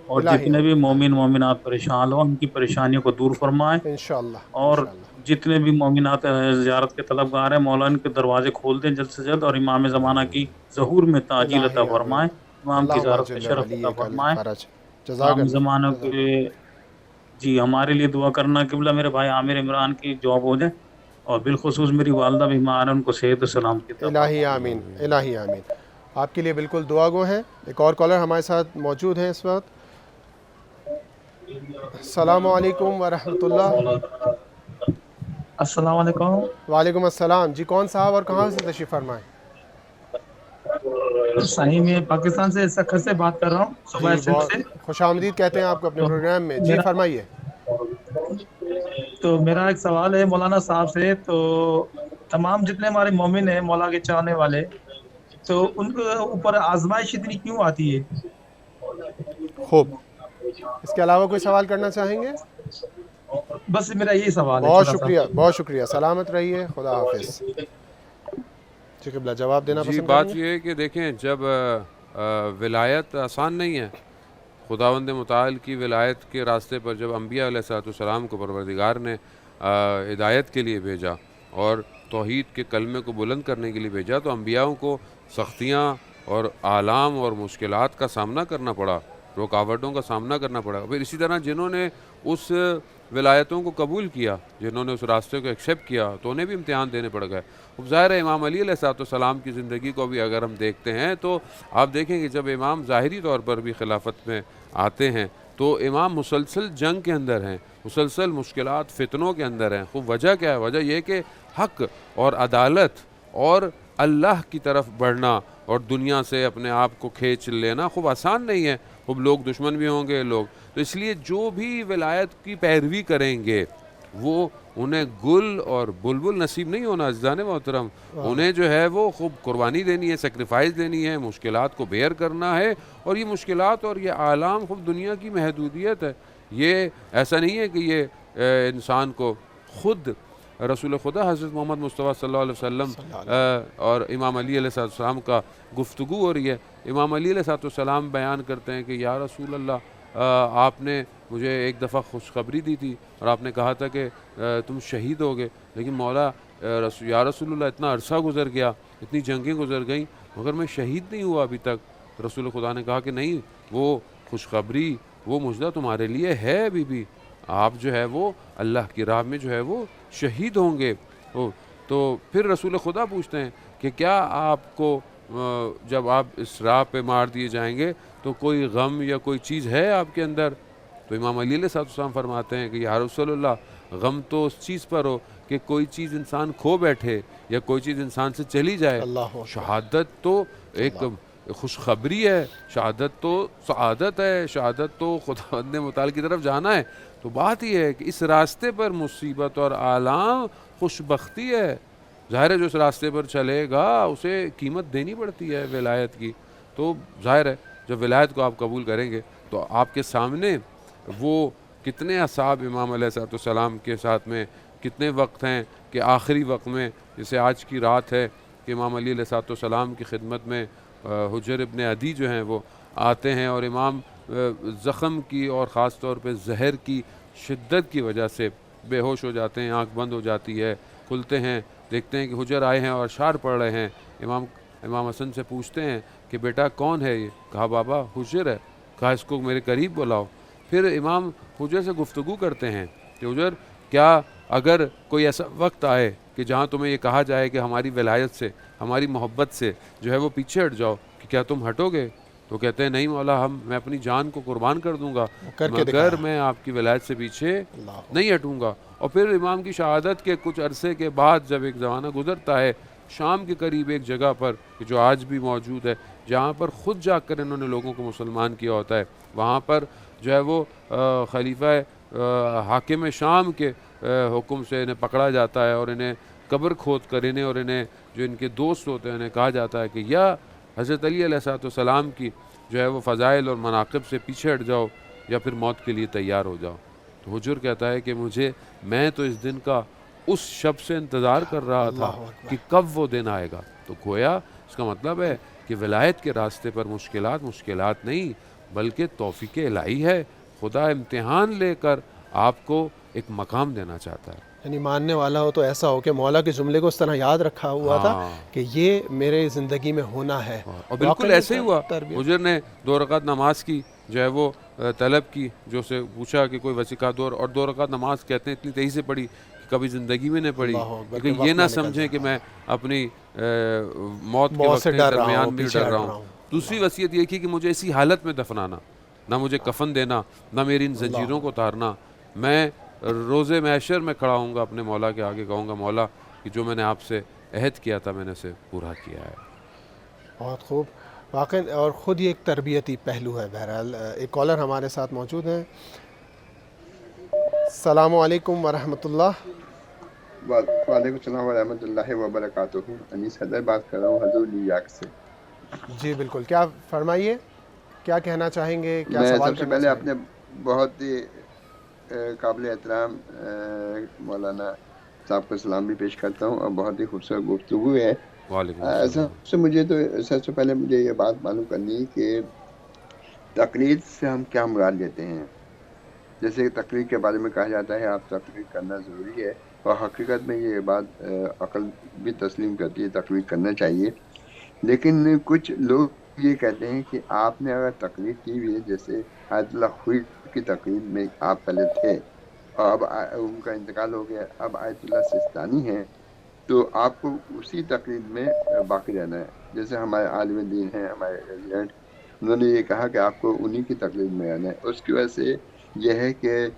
اور الہی جتنے بھی آمین. مومن مومنات پریشان ہوں ان کی پریشانیوں کو دور فرمائے، انشاءاللہ اور انشاءاللہ. جتنے بھی مومنات زیارت کے طلبگار ہیں مولا ان کے دروازے کھول دیں جلد سے جلد، اور امام زمانہ کی ظہور میں تعجیل عطا الہی آمین. فرمائے، امام کی اللہم زیارت کا اجل شرف عطا ولیک فرمائے. الفرج. جزاک امام اللہ. زمانہ جزاک کے جی ہمارے لیے دعا کرنا. قبلہ میرے بھائی عامر عمران کی جواب ہو جائے، اور بالخصوص میری والدہ بیمار ہیں، ان کو صحت و سلامتی عطا الہی فرمائے. آمین. الہی آمین. آپ کے لیے بالکل دعا گو ہیں. ایک اور کالر ہمارے ساتھ موجود ہیں اس وقت. السلام علیکم ورحمۃ اللہ. السلام علیکم. وعلیکم السلام. جی کون صاحب اور کہاں سے تشریف فرمائیں؟ صحیح میں پاکستان سے سکھر سے بات کر رہا ہوں، صوبہ جی سندھ بہت سے. خوش آمدید کہتے ہیں آپ کو اپنے تو پروگرام میں. جی میرا فرمائیے. میرا ایک سوال ہے مولانا صاحب سے. تو تمام جتنے ہمارے مومن ہیں مولا کے چاہنے والے، تو ان کے اوپر آزمائش اتنی کیوں آتی ہے؟ خوب. اس کے علاوہ کوئی سوال کرنا چاہیں گے؟ بس میرا یہی سوال ہے بہت چھوٹا سا. شکریہ بہت شکریہ. سلامت رہیے. خدا حافظ. جی قبلہ جواب دینا جی پسند کریں بات گے؟ یہ ہے کہ دیکھیں، جب ولایت آسان نہیں ہے. خداوند متعال کی ولایت کے راستے پر جب انبیاء علیہ السلام کو پروردگار نے ہدایت کے لیے بھیجا اور توحید کے کلمے کو بلند کرنے کے لیے بھیجا، تو انبیاءوں کو سختیاں اور آلام اور مشکلات کا سامنا کرنا پڑا، رکاوٹوں کا سامنا کرنا پڑا. پھر اسی طرح جنہوں نے اس ولایتوں کو قبول کیا، جنہوں نے اس راستے کو ایکسیپٹ کیا، تو انہیں بھی امتحان دینے پڑ گئے. اب ظاہر ہے امام علی علیہ السلام کی زندگی کو بھی اگر ہم دیکھتے ہیں تو آپ دیکھیں کہ جب امام ظاہری طور پر بھی خلافت میں آتے ہیں تو امام مسلسل جنگ کے اندر ہیں، مسلسل مشکلات فتنوں کے اندر ہیں. خوب وجہ کیا ہے؟ وجہ یہ کہ حق اور عدالت اور اللہ کی طرف بڑھنا اور دنیا سے اپنے آپ کو کھینچ لینا خوب آسان نہیں ہے. خوب لوگ دشمن بھی ہوں گے لوگ، تو اس لیے جو بھی ولایت کی پیروی کریں گے وہ انہیں گل اور بلبل نصیب نہیں ہونا. عزیزان محترم، انہیں جو ہے وہ خوب قربانی دینی ہے، سیکریفائز دینی ہے، مشکلات کو بیئر کرنا ہے. اور یہ مشکلات اور یہ آلام خوب دنیا کی محدودیت ہے. یہ ایسا نہیں ہے کہ یہ انسان کو خود رسول خدا حضرت محمد مصطفیٰ صلی اللہ علیہ وسلم اور امام علی علیہ السلام کا گفتگو ہو رہی ہے. امام علی علیہ السلام بیان کرتے ہیں کہ یا رسول اللہ، آپ نے مجھے ایک دفعہ خوشخبری دی تھی اور آپ نے کہا تھا کہ تم شہید ہوگے، لیکن مولا یا رسول اللہ اتنا عرصہ گزر گیا، اتنی جنگیں گزر گئیں، مگر میں شہید نہیں ہوا ابھی تک. رسول خدا نے کہا کہ نہیں، وہ خوشخبری، وہ مجدہ تمہارے لیے ہے ابھی بھی. آپ جو ہے وہ اللہ کی راہ میں جو ہے وہ شہید ہوں گے. تو پھر رسول خدا پوچھتے ہیں کہ کیا آپ کو جب آپ اس راہ پہ مار دیے جائیں گے تو کوئی غم یا کوئی چیز ہے آپ کے اندر؟ تو امام علی علیہ السلام فرماتے ہیں کہ یا رسول اللہ، غم تو اس چیز پر ہو کہ کہ کوئی چیز انسان کھو بیٹھے یا کوئی چیز انسان سے چلی جائے. شہادت تو ایک خوشخبری ہے، شہادت تو سعادت ہے، شہادت تو خداوند متعال کی طرف جانا ہے. تو بات یہ ہے کہ اس راستے پر مصیبت اور آلام خوشبختی ہے. ظاہر ہے جو اس راستے پر چلے گا اسے قیمت دینی پڑتی ہے ولایت کی. تو ظاہر ہے جب ولایت کو آپ قبول کریں گے تو آپ کے سامنے وہ کتنے اصحاب امام علیہ السلام کے ساتھ میں کتنے وقت ہیں کہ آخری وقت میں، جیسے آج کی رات ہے کہ امام علی علیہ السلام کی خدمت میں حجر ابن عدی جو ہیں وہ آتے ہیں اور امام زخم کی اور خاص طور پہ زہر کی شدت کی وجہ سے بے ہوش ہو جاتے ہیں، آنکھ بند ہو جاتی ہے. کھلتے ہیں دیکھتے ہیں کہ حجر آئے ہیں اور اشعار پڑھ رہے ہیں. امام حسن سے پوچھتے ہیں کہ بیٹا کون ہے یہ؟ کہا بابا حجر ہے. کہا اس کو میرے قریب بلاؤ. پھر امام حجر سے گفتگو کرتے ہیں کہ حجر کیا اگر کوئی ایسا وقت آئے کہ جہاں تمہیں یہ کہا جائے کہ ہماری ولایت سے، ہماری محبت سے جو ہے وہ پیچھے ہٹ جاؤ، کہ کیا تم ہٹو گے؟ تو کہتے ہیں نہیں مولا، میں اپنی جان کو قربان کر دوں گا مگر میں آپ کی ولایت سے پیچھے نہیں ہٹوں گا. اور پھر امام کی شہادت کے کچھ عرصے کے بعد جب ایک زمانہ گزرتا ہے، شام کے قریب ایک جگہ پر جو آج بھی موجود ہے، جہاں پر خود جا کر انہوں نے لوگوں کو مسلمان کیا ہوتا ہے، وہاں پر جو ہے وہ خلیفہ حاکم شام کے حکم سے انہیں پکڑا جاتا ہے اور انہیں قبر کھود کر انہیں جو ان کے دوست ہوتے ہیں انہیں کہا جاتا ہے کہ یا حضرت علی علیہ السلام کی جو ہے وہ فضائل اور مناقب سے پیچھے ہٹ جاؤ یا پھر موت کے لیے تیار ہو جاؤ. تو حجر کہتا ہے کہ میں تو اس دن کا اس شب سے انتظار کر رہا تھا کہ کب وہ دن آئے گا. تو گویا اس کا مطلب ہے کہ ولایت کے راستے پر مشکلات نہیں بلکہ توفیق الہی ہے. خدا امتحان لے کر آپ کو ایک مقام دینا چاہتا ہے. یعنی ماننے والا ہو تو ایسا ہو کہ مولا کے جملے کو اس طرح یاد رکھا ہوا تھا کہ یہ میرے زندگی میں ہونا ہے. اور بالکل ایسے ہی ہوا. حجر نے 2 رکعت نماز کی جو ہے وہ طلب کی، جو سے پوچھا کہ کوئی وسیقہ دو، اور 2 رکعت نماز کہتے ہیں اتنی تیزی سے پڑھی کہ کبھی زندگی میں نہیں پڑھی، لیکن یہ نہ سمجھیں کہ میں اپنی موت کے وقت درمیان میں ڈر رہا ہوں. دوسری وصیت یہ کی کہ مجھے اسی حالت میں دفنانا، نہ مجھے کفن دینا، نہ میری ان زنجیروں کو اتارنا. میں روز محشر میں کھڑا ہوں گا اپنے مولا کے آگے، کہوں گا مولا کہ جو میں نے آپ سے عہد کیا تھا میں نے اسے پورا کیا ہے. بہت خوب واقعی، اور خود یہ ایک تربیتی پہلو ہے. بہرحال ایک کالر ہمارے ساتھ موجود ہیں. السلام علیکم ورحمۃ اللہ. وعلیکم السلام ورحمۃ اللہ وبرکاتہ. انیس حیدر بات کر رہا ہوں حضور نیویارک سے. جی بالکل، کیا فرمائیے، کیا کہنا چاہیں گے؟ کیا میں سوال سب سے پہلے اپنے بہت ہی قابل احترام مولانا صاحب کو سلام بھی پیش کرتا ہوں، اور بہت ہی خوبصورت گفتگو ہے. سب سے پہلے مجھے یہ بات معلوم کرنی ہے کہ تقلید سے ہم کیا مراد لیتے ہیں. جیسے تقلید کے بارے میں کہا جاتا ہے آپ تقلید کرنا ضروری ہے، اور حقیقت میں یہ بات عقل بھی تسلیم کرتی ہے، تقلید کرنا چاہیے. لیکن کچھ لوگ یہ کہتے ہیں کہ آپ نے اگر تقلید کی ہوئی ہے، جیسے آیت اللہ خوئی کی تقلید میں آپ پہلے تھے اور اب ان کا انتقال ہو گیا، اب آیت اللہ سستانی ہیں، تو آپ کو اسی تقلید میں باقی رہنا ہے. جیسے ہمارے عالم دین ہیں، ہمارے ریزیڈنٹ، انہوں نے یہ کہا کہ آپ کو انہی کی تقلید میں رہنا ہے. اس کی وجہ سے یہ ہے کہ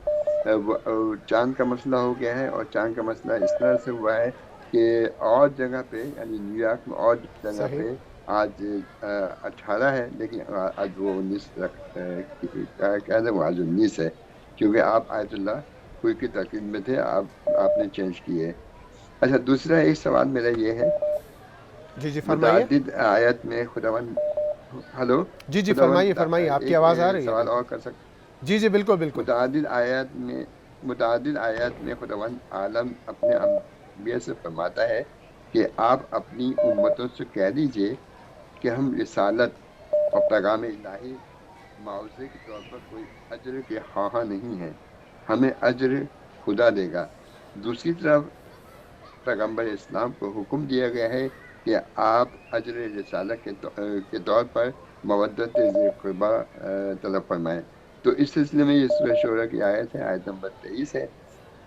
چاند کا مسئلہ ہو گیا ہے، اور چاند کا مسئلہ اس طرح سے ہوا ہے کہ اور جگہ پہ، یعنی نیو یارک میں اور جگہ پہ آج 18 ہے، لیکن آج وہ 19 کہہ دیں، وہ آج 19 ہے، کیونکہ آپ آیت اللہ کوئی کی تقلید میں تھے، آپ نے چینج کیے. اچھا، دوسرا ایک سوال میرا یہ ہے، جی فرمائیے. متعدد آیت میں خداوند، ہلو جی فرمائیے، آپ کی آواز آ رہی ہے. سوال اور کر سکتے؟ جی بالکل. متعدد آیات میں خداوند عالم اپنے انبیاء سے فرماتا ہے کہ آپ اپنی امتوں سے کہہ دیجئے کہ ہم رسالت اور پیغام الہی معاوضے کے طور پر کوئی اجر کے خواہاں نہیں ہیں، ہمیں اجر خدا دے گا. دوسری طرف پیغمبر اسلام کو حکم دیا گیا ہے کہ آپ اجر رسالت کے طور پر مودت ذی قربا طلب فرمائیں. تو اس سلسلے میں یہ سورہ شورى کی آیت ہے، آیت نمبر 23 ہے،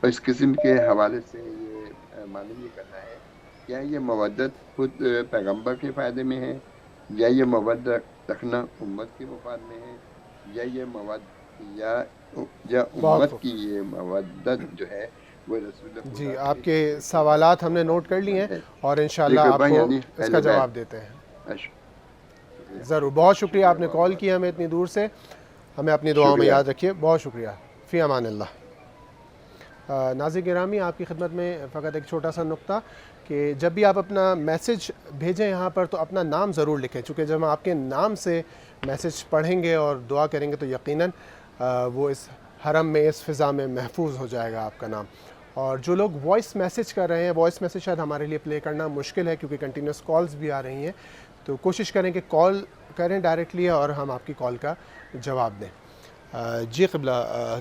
اور اس قسم کے حوالے سے یہ معلوم یہ کرنا ہے کیا یہ مودت خود پیغمبر کے فائدے میں ہے، یا یہ مودت رکھنا امت کے مفاد میں ہے، یا یہ یا امت کی یہ مودت جو ہے وہ رسول خدا جی آپ کے سوالات ہم نے نوٹ کر لیے ہیں اور انشاءاللہ آپ کو اس کا جواب دیتے ہیں. ضرور. بہت شکریہ آپ نے کال کیا ہمیں اتنی دور سے. ہمیں اپنی دعاؤں میں یاد رکھیے. بہت شکریہ. فی امان اللہ. ناظرین گرامی آپ کی خدمت میں فقط ایک چھوٹا سا نقطہ کہ جب بھی آپ اپنا میسج بھیجیں یہاں پر تو اپنا نام ضرور لکھیں، چونکہ جب ہم آپ کے نام سے میسج پڑھیں گے اور دعا کریں گے تو یقیناً وہ اس حرم میں اس فضا میں محفوظ ہو جائے گا آپ کا نام. اور جو لوگ وائس میسج کر رہے ہیں، وائس میسج شاید ہمارے لیے پلے کرنا مشکل ہے کیونکہ کنٹینیوس کالز بھی آ رہی ہیں، تو کوشش کریں کہ کال کریں ڈائریکٹلی اور ہم آپ کی کال کا جواب دیں. جی قبلہ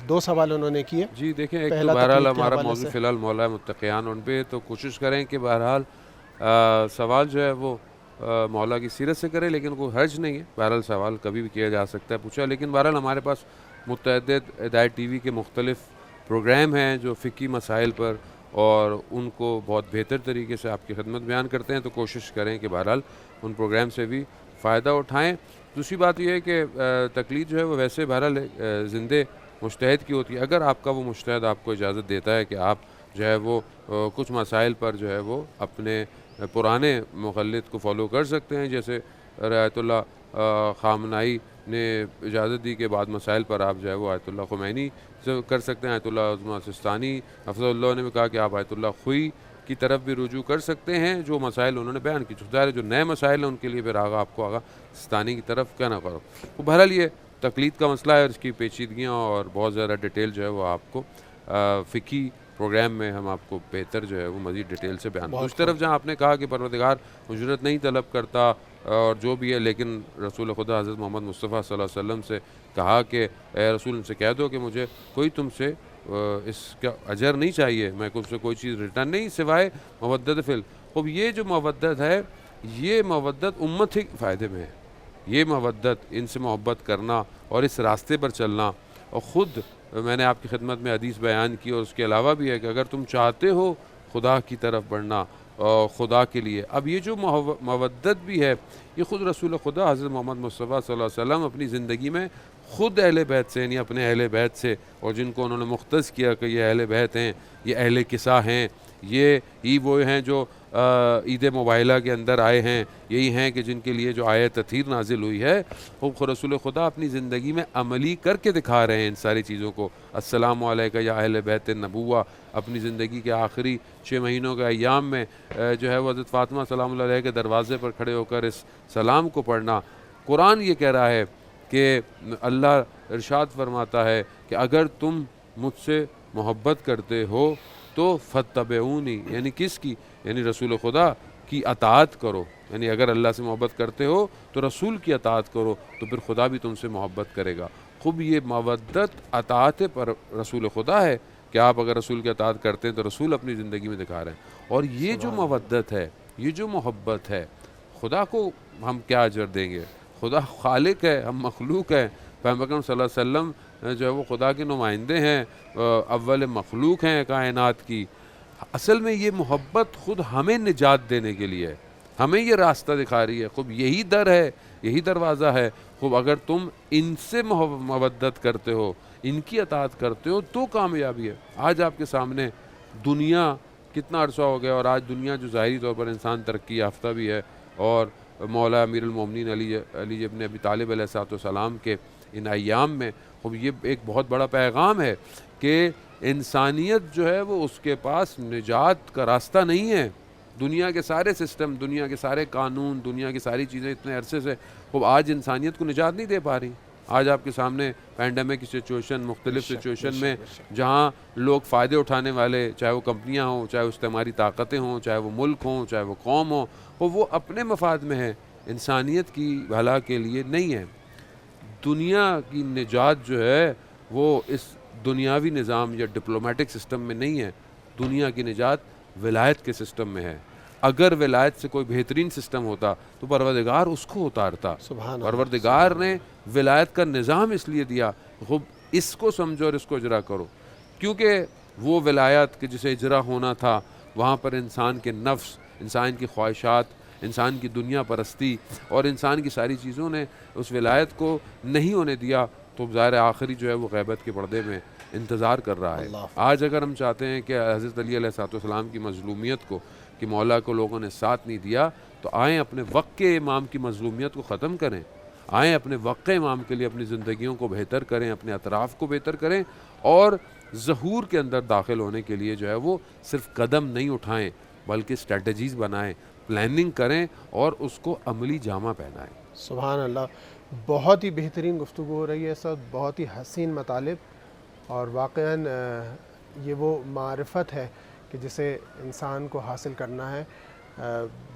2 سوال انہوں نے کیے. جی دیکھیں، ایک تو بہرحال ہمارا موضوع فی الحال مولا متقیان، ان پہ تو کوشش کریں کہ بہرحال سوال جو ہے وہ مولا کی سیرت سے کریں، لیکن کوئی حرج نہیں ہے. بہرحال سوال کبھی بھی کیا جا سکتا ہے، پوچھا. لیکن بہرحال ہمارے پاس متعدد ہدایت ٹی وی کے مختلف پروگرام ہیں جو فقہی مسائل پر اور ان کو بہت بہتر طریقے سے آپ کی خدمت بیان کرتے ہیں، تو کوشش کریں کہ بہرحال ان پروگرام سے بھی فائدہ اٹھائیں. دوسری بات یہ ہے کہ تقلید جو ہے وہ ویسے بہرحال زندے مجتہد کی ہوتی ہے. اگر آپ کا وہ مجتہد آپ کو اجازت دیتا ہے کہ آپ جو ہے وہ کچھ مسائل پر جو ہے وہ اپنے پرانے مقلد کو فالو کر سکتے ہیں، جیسے آیت اللہ خامنائی نے اجازت دی کہ بعد مسائل پر آپ جو ہے وہ آیت اللہ خمینی سے کر سکتے ہیں. آیت اللہ عظمہ سستانی حفظ اللہ نے بھی کہا کہ آپ آیت اللہ خوئی کی طرف بھی رجوع کر سکتے ہیں، جو مسائل انہوں نے بیان کی. ظاہر ہے جو نئے مسائل ہیں ان کے لیے پھر آپ کو آگا سستانی کی طرف کیا نہ کرو. تو بہرحال یہ تقلید کا مسئلہ ہے اور اس کی پیچیدگیاں اور بہت زیادہ ڈیٹیل جو ہے وہ آپ کو فقہی پروگرام میں ہم آپ کو بہتر جو ہے وہ مزید ڈیٹیل سے بیان. اس طرف جہاں آپ نے کہا کہ پروردگار اجرت نہیں طلب کرتا اور جو بھی ہے، لیکن رسول خدا حضرت محمد مصطفیٰ صلی اللہ علیہ وسلم سے کہا کہ اے رسول ان سے کہہ دو کہ مجھے کوئی تم سے اس کا اجر نہیں چاہیے، میں تم سے کوئی چیز ریٹرن نہیں سوائے مودت فی. اب یہ جو مودت ہے، یہ مودت امت ہی کے فائدے میں ہے. یہ مودت، ان سے محبت کرنا اور اس راستے پر چلنا. اور خود میں نے آپ کی خدمت میں حدیث بیان کی اور اس کے علاوہ بھی ہے کہ اگر تم چاہتے ہو خدا کی طرف بڑھنا اور خدا کے لیے، اب یہ جو مودت بھی ہے یہ خود رسول خدا حضرت محمد مصطفیٰ صلی اللہ علیہ وسلم اپنی زندگی میں خود اہل بیت سے، یعنی اپنے اہل بیت سے، اور جن کو انہوں نے مختص کیا کہ یہ اہل بیت ہیں، یہ اہل کسا ہیں، یہ ہی وہ ہیں جو عید مباہلہ کے اندر آئے ہیں، یہی ہیں کہ جن کے لیے جو آیت تطہیر نازل ہوئی ہے، وہ رسول خدا اپنی زندگی میں عملی کر کے دکھا رہے ہیں ان ساری چیزوں کو. السلام علیکہ یا اہل بیت النبوہ، اپنی زندگی کے آخری 6 مہینوں کے ایام میں جو ہے وہ حضرت فاطمہ سلام اللہ علیہ کے دروازے پر کھڑے ہو کر اس سلام کو پڑھنا. قرآن یہ کہہ رہا ہے کہ اللہ ارشاد فرماتا ہے کہ اگر تم مجھ سے محبت کرتے ہو تو فتبعونی، یعنی کس کی؟ یعنی رسول خدا کی اطاعت کرو. یعنی اگر اللہ سے محبت کرتے ہو تو رسول کی اطاعت کرو، تو پھر خدا بھی تم سے محبت کرے گا. خوب یہ مودت اطاعت پر رسول خدا ہے کہ آپ اگر رسول کی اطاعت کرتے ہیں تو رسول اپنی زندگی میں دکھا رہے ہیں. اور یہ جو مودت ہے، یہ جو محبت ہے، خدا کو ہم کیا اجر دیں گے؟ خدا خالق ہے، ہم مخلوق ہیں. پیغمبر اکرم صلی اللہ علیہ وسلم جو ہے وہ خدا کے نمائندے ہیں، اول مخلوق ہیں کائنات کی. اصل میں یہ محبت خود ہمیں نجات دینے کے لیے ہے، ہمیں یہ راستہ دکھا رہی ہے. خوب یہی در ہے، یہی دروازہ ہے. خوب اگر تم ان سے مودت کرتے ہو، ان کی اطاعت کرتے ہو تو کامیابی ہے. آج آپ کے سامنے دنیا کتنا عرصہ ہو گیا، اور آج دنیا جو ظاہری طور پر انسان ترقی یافتہ بھی ہے، اور مولا امیر المومنین علی ابن ابی طالب علیہ السلام کے ان ایام میں خوب یہ ایک بہت بڑا پیغام ہے کہ انسانیت جو ہے وہ اس کے پاس نجات کا راستہ نہیں ہے. دنیا کے سارے سسٹم، دنیا کے سارے قانون، دنیا کی ساری چیزیں اتنے عرصے سے خوب آج انسانیت کو نجات نہیں دے پا رہی. آج آپ کے سامنے پینڈیمک کی سچویشن، مختلف سچویشن میں جہاں لوگ فائدے اٹھانے والے، چاہے وہ کمپنیاں ہوں، چاہے وہ استعماری طاقتیں ہوں، چاہے وہ ملک ہوں، چاہے وہ قوم ہو، وہ اپنے مفاد میں ہے، انسانیت کی بھلا کے لیے نہیں ہے. دنیا کی نجات جو ہے وہ اس دنیاوی نظام یا ڈپلومیٹک سسٹم میں نہیں ہے. دنیا کی نجات ولایت کے سسٹم میں ہے. اگر ولایت سے کوئی بہترین سسٹم ہوتا تو پروردگار اس کو اتارتا. پروردگار نے ولایت کا نظام اس لیے دیا، خوب اس کو سمجھو اور اس کو اجرا کرو، کیونکہ وہ ولایت کہ جسے اجرا ہونا تھا وہاں پر انسان کے نفس، انسان کی خواہشات، انسان کی دنیا پرستی اور انسان کی ساری چیزوں نے اس ولایت کو نہیں ہونے دیا. تو ظاہر آخری جو ہے وہ غیبت کے پردے میں انتظار کر رہا ہے. آج اگر ہم چاہتے ہیں کہ حضرت علی علیہ السلام کی مظلومیت کو، کہ مولا کو لوگوں نے ساتھ نہیں دیا، تو آئیں اپنے وقت کے امام کی مظلومیت کو ختم کریں، آئیں اپنے وقت امام کے لیے اپنی زندگیوں کو بہتر کریں، اپنے اطراف کو بہتر کریں، اور ظہور کے اندر داخل ہونے کے لیے جو ہے وہ صرف قدم نہیں اٹھائیں بلکہ اسٹریٹجیز بنائیں، پلاننگ کریں اور اس کو عملی جامہ پہنائیں. سبحان اللہ، بہت ہی بہترین گفتگو ہو رہی ہے سر، بہت ہی حسین مطالب، اور واقعاً یہ وہ معرفت ہے کہ جسے انسان کو حاصل کرنا ہے.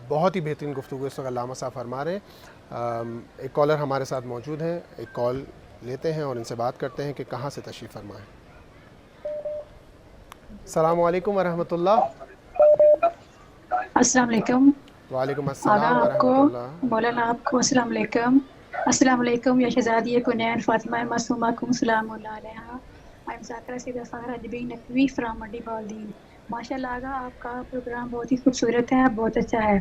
بہت ہی بہترین گفتگو اس وقت علامہ صاحب فرما رہے ہیں. ایک کالر ہمارے ساتھ موجود ہیں، ایک کال لیتے ہیں اور ان سے بات کرتے ہیں کہ کہاں سے تشریف فرمائیں. السلام علیکم ورحمۃ اللہ. السلام علیکم. وعلیکم آگا السلام آپ کو ورحمۃ اللہ. مولانا آپ کو السلام علیکم. السلام علیکم یا شہزادی کنین فاطمہ معصومہ کم سلام اللہ علیہ. I'm ذاکرہ سیدہ فخر ادبی نقوی فرام مڈی بالدین. ماشاء اللہ آگا آپ کا پروگرام بہت ہی خوبصورت ہے، بہت اچھا ہے.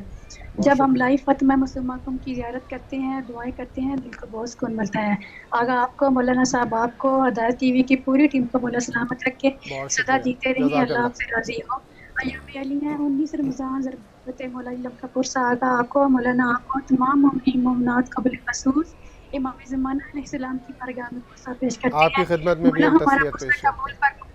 جب ہم لائیو فاطمہ معصومہ کم کی زیارت کرتے ہیں، دعائیں کرتے ہیں، دل کو بہت سکون ملتا ہے. آگا آپ کو، مولانا صاحب آپ کو، ہدایت ٹی وی کی پوری ٹیم کو مولا سلامت رکھے، بہت سدا شکریہ، جیتے رہیں، جزاک اللہ اللہ. آپ سے راضی ہو. ایام علی ہیں 19 رمضان ضرورت مولا لمکا پرسا. آگا آپ کو، مولانا آپ کو، تمام مومنین مومنات قبل خصوص امام زمانہ علیہ السلام کی بارگاہ میں پرسا پیش کرتے آپ کی ہیں. خدمت میں بھی مولا ہم ہمارا تسلیت پرسا پیش کرتے قبول ہیں. فرمائے.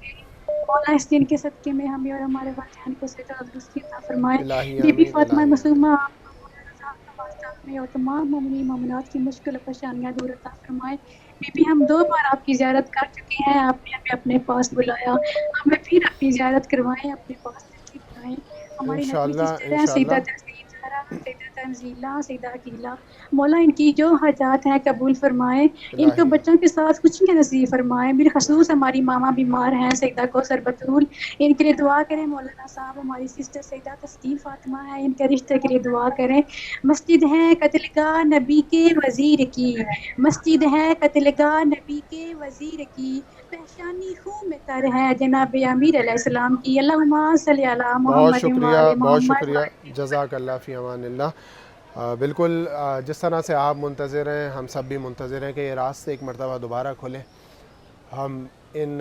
مولا اس دن کے صدقے میں ہمیں اور ہمارے والدین کو صحت اور درستی عطا فرمائے. الہی بی بی آمین، فاطمہ الہی آمین. معصومہ آپ کو، مولانا صاحب کا واسطہ ہمیں اور تمام مومنین مومنات کی مشکل و پریشانیاں دور عطا فرمائے. بی بی ہم 2 بار آپ کی زیارت کر چکے ہیں، آپ نے ہمیں اپنے پاس بلایا، ہمیں پھر اپنی زیارت کروائیں، اپنے پاس تشریف لائیں. ہماری نقوی انشاءاللہ سسٹر ہیں سیدہ انشاءاللہ. تنزیل زہرا، سیدہ تنزیلہ، سیدہ عقیلہ. مولا ان کی جو حاجات ہیں قبول فرمائیں، ان کو الہی بچوں کے ساتھ کچھ بھی نصیب فرمائیں. بالخصوص ہماری ماما بیمار ہیں سیدہ کوثر بتول، ان کے لیے دعا کریں. مولانا صاحب ہماری سسٹر سیدہ تسکین فاطمہ ہیں، ان کے رشتے کے لیے دعا کریں. مسجد ہے قتل گاہ نبی کے وزیر کی، مسجد ہے قتل گاہ نبی کے وزیر کی، پہچانی خوں میں تر ہے جناب امیر علیہ السلام کی. اللہم صلی علی بہت محمد شکریہ، وعلی بہت محمد. شکریہ، جزاک اللہ فی امان اللہ. بالکل جس طرح سے آپ منتظر ہیں، ہم سب بھی منتظر ہیں کہ یہ راستے ایک مرتبہ دوبارہ کھلیں، ہم ان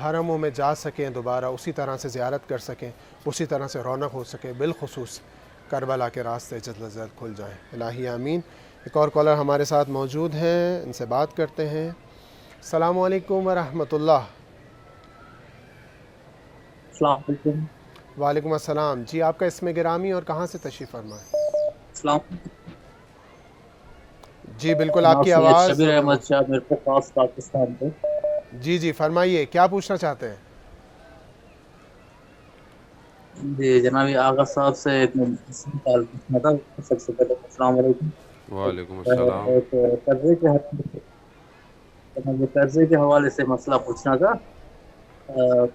حرموں میں جا سکیں، دوبارہ اسی طرح سے زیارت کر سکیں، اسی طرح سے رونق ہو سکے، بالخصوص کربلا کے راستے جلد از جلد کھل جائیں. الہی آمین. ایک اور کالر ہمارے ساتھ موجود ہیں، ان سے بات کرتے ہیں. السلام علیکم ورحمۃ اللہ. السلام علیکم. وعلیکم السلام. جی آپ کا اسم گرامی اور کہاں سے تشریف فرمائیں؟ السلام جی بالکل آپ جناب کی سید آواز. شبیر احمد شاہ میرے پاس پاکستان سے. جی جی فرمائیے، کیا پوچھنا چاہتے ہیں؟ جی جناب آغا صاحب سے ایک سوال پوچھنا تھا. سب سے پہلے السلام علیکم. وعلیکم السلام. ایک قرضے کے حوالے سے مسئلہ پوچھنا تھا.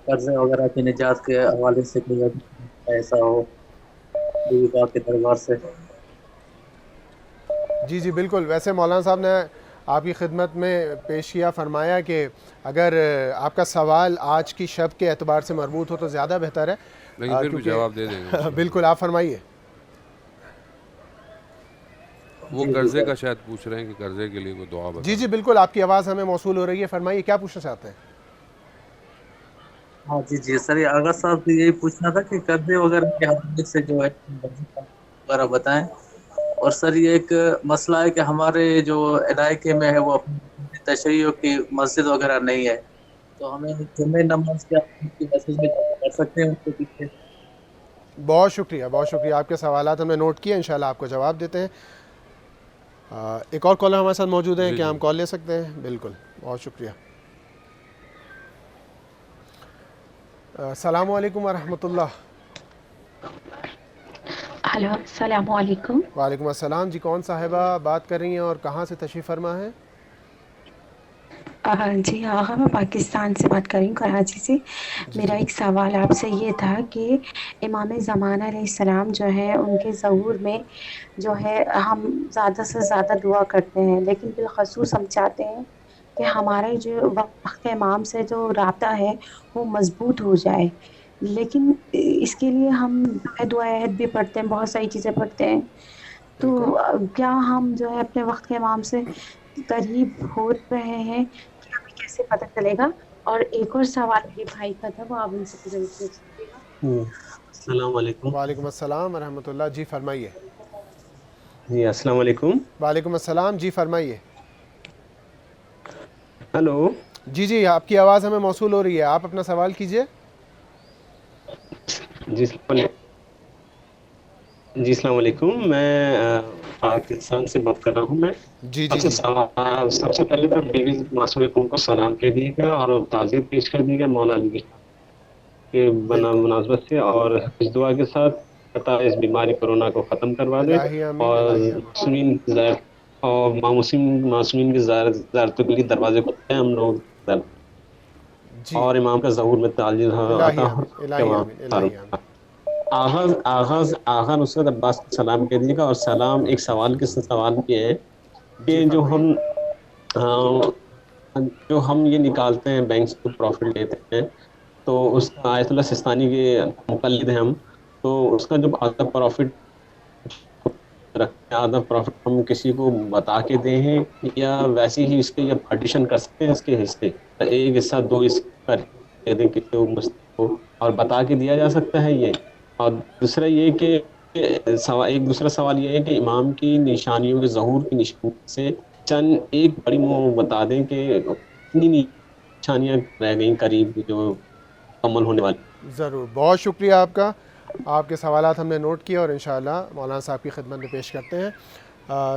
قرضے وغیرہ کی نجات کے حوالے سے کوئی ایسا ہو بیوی پاک کے دربار سے. جی جی بالکل. ویسے مولانا صاحب نے آپ کی خدمت میں پیش کیا، فرمایا کہ اگر آپ کا سوال آج کی شب کے اعتبار سے مربوط ہو تو زیادہ بہتر ہے، لیکن پھر بھی جواب دے دیں گے. بالکل آپ فرمائیے. وہ قرضے کا شاید پوچھ رہے ہیں کہ قرضے کے لیے کوئی دعا بتا. جی جی بالکل آپ کی آواز ہمیں موصول ہو رہی ہے، فرمائیے کیا پوچھنا چاہتے ہیں؟ ہاں جی جی سر، آغا صاحب سے یہی پوچھنا تھا کہ قرضے وغیرہ کے حوالے سے جو ہے وغیرہ بتائیں. اور سر یہ ایک مسئلہ ہے کہ ہمارے جو علاقے میں ہے وہ اپنی تشریحوں کی مسجد وغیرہ نہیں ہے، تو ہمیں جمعہ نماز کیا مسجد میں کر سکتے ہیں ان کے پیچھے. بہت شکریہ، بہت شکریہ. آپ کے سوالات ہم نے نوٹ کیے، انشاءاللہ آپ کو جواب دیتے ہیں. ایک اور کالر ہمارے ساتھ موجود ہیں، کیا ہم کال لے سکتے ہیں؟ بالکل، بہت شکریہ. السلام علیکم ورحمۃ اللہ. ہلو السلام علیکم. وعلیکم السلام. جی کون صاحبہ بات کر رہی ہیں اور کہاں سے تشریف فرما ہے؟ جی آغا میں پاکستان سے بات کر رہی ہوں، کراچی سے. جی میرا جی ایک سوال آپ سے یہ تھا کہ امام زمانہ علیہ السلام جو ہے ان کے ظہور میں جو ہے ہم زیادہ سے زیادہ دعا کرتے ہیں، لیکن بالخصوص ہم چاہتے ہیں کہ ہمارے جو وقت امام سے جو رابطہ ہے وہ مضبوط ہو جائے. لیکن اس کے لیے ہم دعا عہد بھی پڑھتے ہیں، بہت ساری چیزیں پڑھتے ہیں. تو بالکل. کیا ہم جو ہے اپنے وقت کے امام سے قریب ہو رہے ہیں کہ ہمیں کیسے پتہ چلے گا؟ اور ایک اور سوال میرے بھائی کا تھا، وہ آپ ان سے ضرور پوچھ لیجیے گا۔ السلام علیکم۔ وعلیکم السلام ورحمۃ اللہ، جی فرمائیے۔ جی السلام علیکم۔ وعلیکم السلام، جی فرمائیے۔ ہلو۔ جی جی، آپ کی آواز ہمیں موصول ہو رہی ہے، آپ اپنا سوال کیجئے۔ جی السلام علیکم، میں پاکستان سے بات کر رہا ہوں۔ میں جی جی جی، سب سے پہلے تو بیوی معصومہ کو سلام کہہ دیے گا اور تعزیت پیش کر دی گا مولا علی کے مناسبت سے، اور اس دعا کے ساتھ اس بیماری کورونا کو ختم کروا دے، الہی آمین، اور الہی آمین۔ معصومین کی زیارتوں کے لیے دروازے کھلتے ہیں ہم لوگ، جی، اور امام کا ظہور میں تعجیل الہی عطا آمین، الہی آمین، الہی آمین۔ آغاز نصرت عباس کو سلام کہہ دیجیے گا، اور سلام ایک سوال کے سوال یہ ہے کہ جی فرمائیے۔ جو ہم یہ نکالتے ہیں بینک سے پروفٹ لیتے ہیں، تو اس کا آیت اللہ سستانی کے مقلد ہیں ہم، تو اس کا جو آدھا پروفٹ رکھتے ہیں، آدھا پروفٹ ہم کسی کو بتا کے دیں ہیں، یا ویسے ہی اس کے یا پارٹیشن کر سکتے ہیں اس کے حصے، ایک حصہ دو حصہ دے دیں کسی کو، اور بتا کے دیا جا سکتا ہے یہ۔ اور دوسرا یہ کہ ایک دوسرا سوال یہ ہے کہ امام کی نشانیوں کے ظہور کی نشانی سے چند ایک بڑی بتا دیں کہ کتنی نشانیاں رہ گئیں قریب جو مکمل ہونے والی۔ ضرور، بہت شکریہ آپ کا، آپ کے سوالات ہم نے نوٹ کیا اور انشاءاللہ مولانا صاحب کی خدمت میں پیش کرتے ہیں۔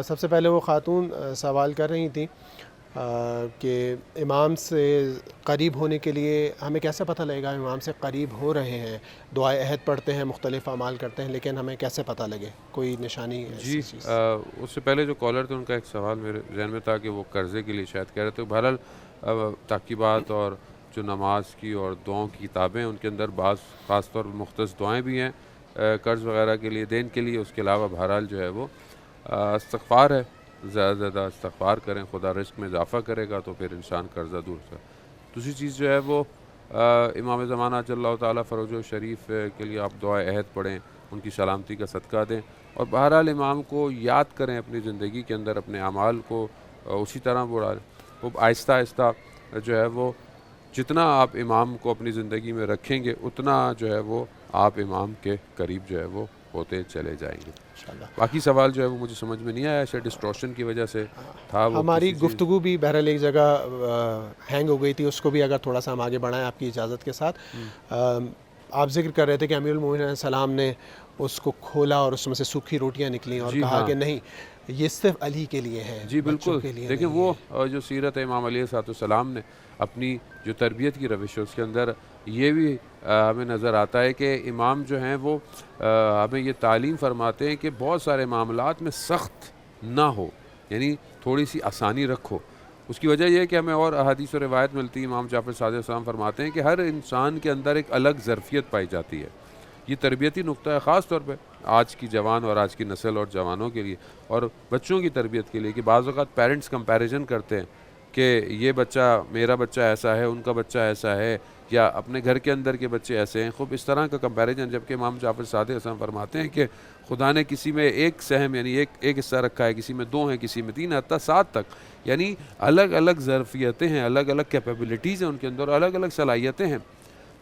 سب سے پہلے وہ خاتون سوال کر رہی تھیں کہ امام سے قریب ہونے کے لیے ہمیں کیسے پتہ لگے گا امام سے قریب ہو رہے ہیں؟ دعائے عہد پڑھتے ہیں، مختلف اعمال کرتے ہیں، لیکن ہمیں کیسے پتہ لگے؟ کوئی نشانی جی، اس سے پہلے جو کالر تھے ان کا ایک سوال میرے ذہن میں تھا کہ وہ قرضے کے لیے شاید کہہ رہے تھے۔ بہرحال تعقیبات اور جو نماز کی اور دعاؤں کی کتابیں، ان کے اندر بعض خاص طور پر مختص دعائیں بھی ہیں قرض وغیرہ کے لیے، دین کے لیے۔ اس کے علاوہ بہرحال جو ہے وہ استغفار ہے، زیادہ سے زیادہ استغفار کریں، خدا رزق میں اضافہ کرے گا تو پھر انسان قرضہ دور سے۔ دوسری چیز جو ہے وہ امام زمانہ اجل اللہ تعالیٰ فروج و شریف کے لیے آپ دعائے عہد پڑھیں، ان کی سلامتی کا صدقہ دیں، اور بہرحال امام کو یاد کریں اپنی زندگی کے اندر، اپنے اعمال کو اسی طرح بڑھائیں۔ وہ آہستہ آہستہ جو ہے وہ جتنا آپ امام کو اپنی زندگی میں رکھیں گے اتنا جو ہے وہ آپ امام کے قریب جو ہے وہ ہوتے چلے جائیں گے۔ باقی سوال جو ہے وہ مجھے سمجھ میں نہیں آیا، ایسے ڈسٹورشن کی وجہ سے تھا۔ ہماری گفتگو بھی بہرحال ایک جگہ ہینگ ہو گئی تھی، اس کو بھی اگر تھوڑا سا ہم آگے بڑھائیں آپ کی اجازت کے ساتھ۔ آپ ذکر کر رہے تھے کہ امیر المومنین علیہ السلام نے اس کو کھولا اور اس میں سے سوکھی روٹیاں نکلیں اور کہا کہ نہیں یہ صرف علی کے لیے ہے، جی بالکل۔ دیکھیں وہ جو سیرت امام علیہ السلام نے اپنی جو تربیت کی روش ہے اس کے اندر یہ بھی ہمیں نظر آتا ہے کہ امام جو ہیں وہ ہمیں یہ تعلیم فرماتے ہیں کہ بہت سارے معاملات میں سخت نہ ہو، یعنی تھوڑی سی آسانی رکھو۔ اس کی وجہ یہ ہے کہ ہمیں اور احادیث و روایت ملتی ہے، امام جعفر صادق علیہ السلام فرماتے ہیں کہ ہر انسان کے اندر ایک الگ ظرفیت پائی جاتی ہے۔ یہ تربیتی نقطہ ہے خاص طور پہ آج کی جوان اور آج کی نسل اور جوانوں کے لیے اور بچوں کی تربیت کے لیے، کہ بعض اوقات پیرنٹس کمپیریزن کرتے ہیں کہ یہ بچہ، میرا بچہ ایسا ہے، ان کا بچہ ایسا ہے، یا اپنے گھر کے اندر کے بچے ایسے ہیں، خوب اس طرح کا کمپیریزن، جبکہ امام جعفر صادق علیہ السلام فرماتے ہیں کہ خدا نے کسی میں ایک سہم یعنی ایک حصہ رکھا ہے، کسی میں 2 ہیں، کسی میں 3، حتیٰ 7 تک، یعنی الگ الگ ظرفیتیں ہیں، الگ الگ کیپیبلٹیز ہیں ان کے اندر، الگ الگ صلاحیتیں ہیں۔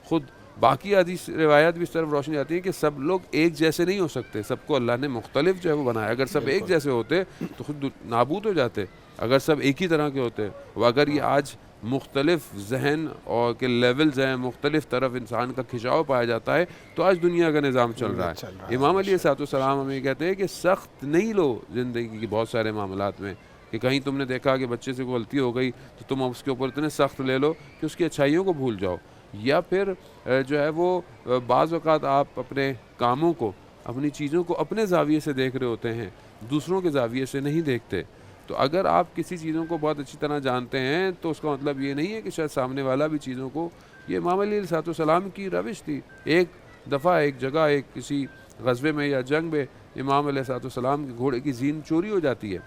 خود باقی حدیث روایات بھی اس طرف روشنی جاتی ہیں کہ سب لوگ ایک جیسے نہیں ہو سکتے، سب کو اللہ نے مختلف جو ہے وہ بنایا۔ اگر سب ایک جیسے ہوتے تو خود نابود ہو جاتے، اگر سب ایک ہی طرح کے ہوتے۔ وہ اگر یہ آج مختلف ذہن اور کے لیولز ہیں، مختلف طرف انسان کا کھنچاؤ پایا جاتا ہے، تو آج دنیا کا نظام چل رہا ہے۔ امام علیہ السلام ہمیں کہتے ہیں کہ سخت نہیں لو زندگی کے بہت سارے معاملات میں، کہ کہیں تم نے دیکھا کہ بچے سے کوئی غلطی ہو گئی تو تم اس کے اوپر اتنے سخت لے لو کہ اس کی اچھائیوں کو بھول جاؤ، یا پھر جو ہے وہ بعض اوقات آپ اپنے کاموں کو، اپنی چیزوں کو اپنے زاویے سے دیکھ رہے ہوتے ہیں، دوسروں کے زاویے سے نہیں دیکھتے۔ تو اگر آپ کسی چیزوں کو بہت اچھی طرح جانتے ہیں تو اس کا مطلب یہ نہیں ہے کہ شاید سامنے والا بھی چیزوں کو، یہ امام علیہ السلام کی روش تھی۔ ایک دفعہ ایک جگہ ایک کسی غزوے میں یا جنگ میں امام علیہ السلام کے گھوڑے کی زین چوری ہو جاتی ہے،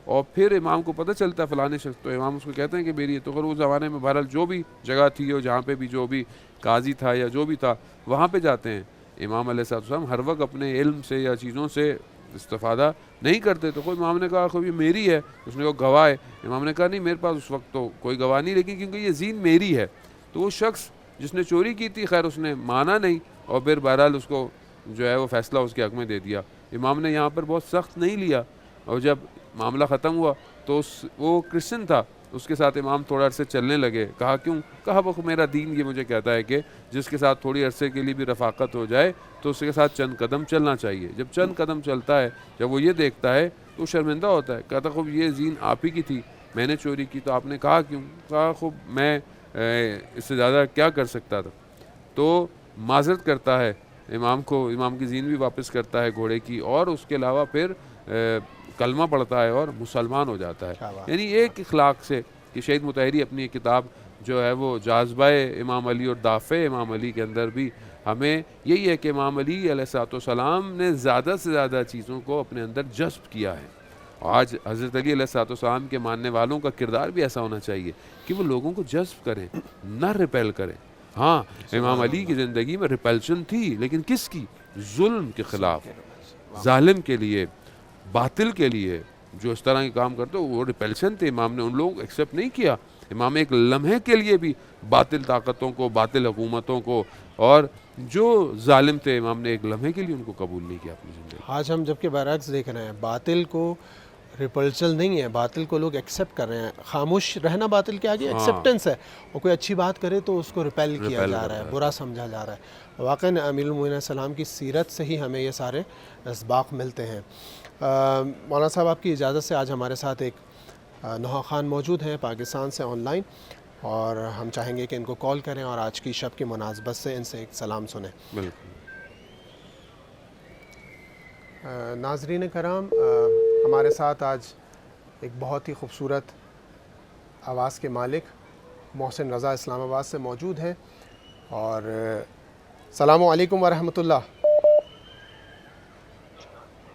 اور پھر امام کو پتہ چلتا ہے فلانے شخص، تو امام اس کو کہتے ہیں کہ میری، تو اگر اس زمانے میں بہرحال جو بھی جگہ تھی اور جہاں پہ بھی جو بھی قاضی تھا یا جو بھی تھا وہاں پہ جاتے ہیں۔ امام علیہ السلام ہر وقت اپنے علم سے یا چیزوں سے استفادہ نہیں کرتے. تو کوئی امام نے کہا کوئی میری ہے, اس نے کہا گواہ ہے. امام نے کہا نہیں میرے پاس اس وقت تو کوئی گواہ نہیں, لیکن کیونکہ یہ زین میری ہے. تو وہ شخص جس نے چوری کی تھی خیر اس نے مانا نہیں, اور پھر بہرحال اس کو جو ہے وہ فیصلہ اس کے حق میں دے دیا. امام نے یہاں پر بہت سخت نہیں لیا, اور جب معاملہ ختم ہوا تو وہ کرسچن تھا, اس کے ساتھ امام تھوڑا عرصے چلنے لگے. کہا کیوں؟ کہا وہ میرا دین یہ مجھے کہتا ہے کہ جس کے ساتھ تھوڑی عرصے کے لیے بھی رفاقت ہو جائے تو اس کے ساتھ چند قدم چلنا چاہیے. جب چند قدم چلتا ہے, جب وہ یہ دیکھتا ہے تو شرمندہ ہوتا ہے. کہتا خوب یہ زین آپ ہی کی تھی, میں نے چوری کی. تو آپ نے کہا کیوں؟ کہا خوب میں اس سے زیادہ کیا کر سکتا تھا. تو معذرت کرتا ہے امام کو, امام کی زین بھی واپس کرتا ہے گھوڑے کی, اور اس کے علاوہ پھر کلمہ پڑھتا ہے اور مسلمان ہو جاتا ہے. یعنی ایک اخلاق سے کہ شہید مطہری اپنی کتاب جو ہے وہ جاذبہ امام علی اور دافع امام علی کے اندر بھی ہمیں یہی ہے کہ امام علی علیہ السلام نے زیادہ سے زیادہ چیزوں کو اپنے اندر جذب کیا ہے. آج حضرت علی علیہ السلام کے ماننے والوں کا کردار بھی ایسا ہونا چاہیے کہ وہ لوگوں کو جذب کریں, نہ ریپیل کریں. ہاں امام علی کی زندگی میں ریپیلشن تھی, لیکن کس کی؟ ظلم کے خلاف, ظالم کے لیے, باطل کے لیے. جو اس طرح کے کام کرتے وہ ریپیلشن تھے. امام نے ان لوگوں کو ایکسیپٹ نہیں کیا. امام ایک لمحے کے لیے بھی باطل طاقتوں کو, باطل حکومتوں کو, اور جو ظالم تھے امام نے ایک لمحے کے لیے ان کو قبول نہیں کیا اپنی زندگی. آج ہم جب کہ برعکس دیکھ رہے ہیں, باطل کو ریپلسل نہیں ہے, باطل کو لوگ ایکسیپٹ کر رہے ہیں. خاموش رہنا باطل کے آگے ایکسیپٹنس ہے, اور کوئی اچھی بات کرے تو اس کو ریپیل کیا جا رہا ہے, برا سمجھا جا رہا ہے. واقعاً امیر المومنین علیہ السلام کی سیرت سے ہی ہمیں یہ سارے اسباق ملتے ہیں. مولانا صاحب آپ کی اجازت سے آج ہمارے ساتھ ایک نوحہ خان موجود ہیں پاکستان سے آن لائن, اور ہم چاہیں گے کہ ان کو کال کریں اور آج کی شب کی مناسبت سے ان سے ایک سلام سنیں. ناظرین کرام, ہمارے ساتھ آج ایک بہت ہی خوبصورت آواز کے مالک محسن رضا اسلام آباد سے موجود ہیں, اور السلام علیکم ورحمۃ اللہ.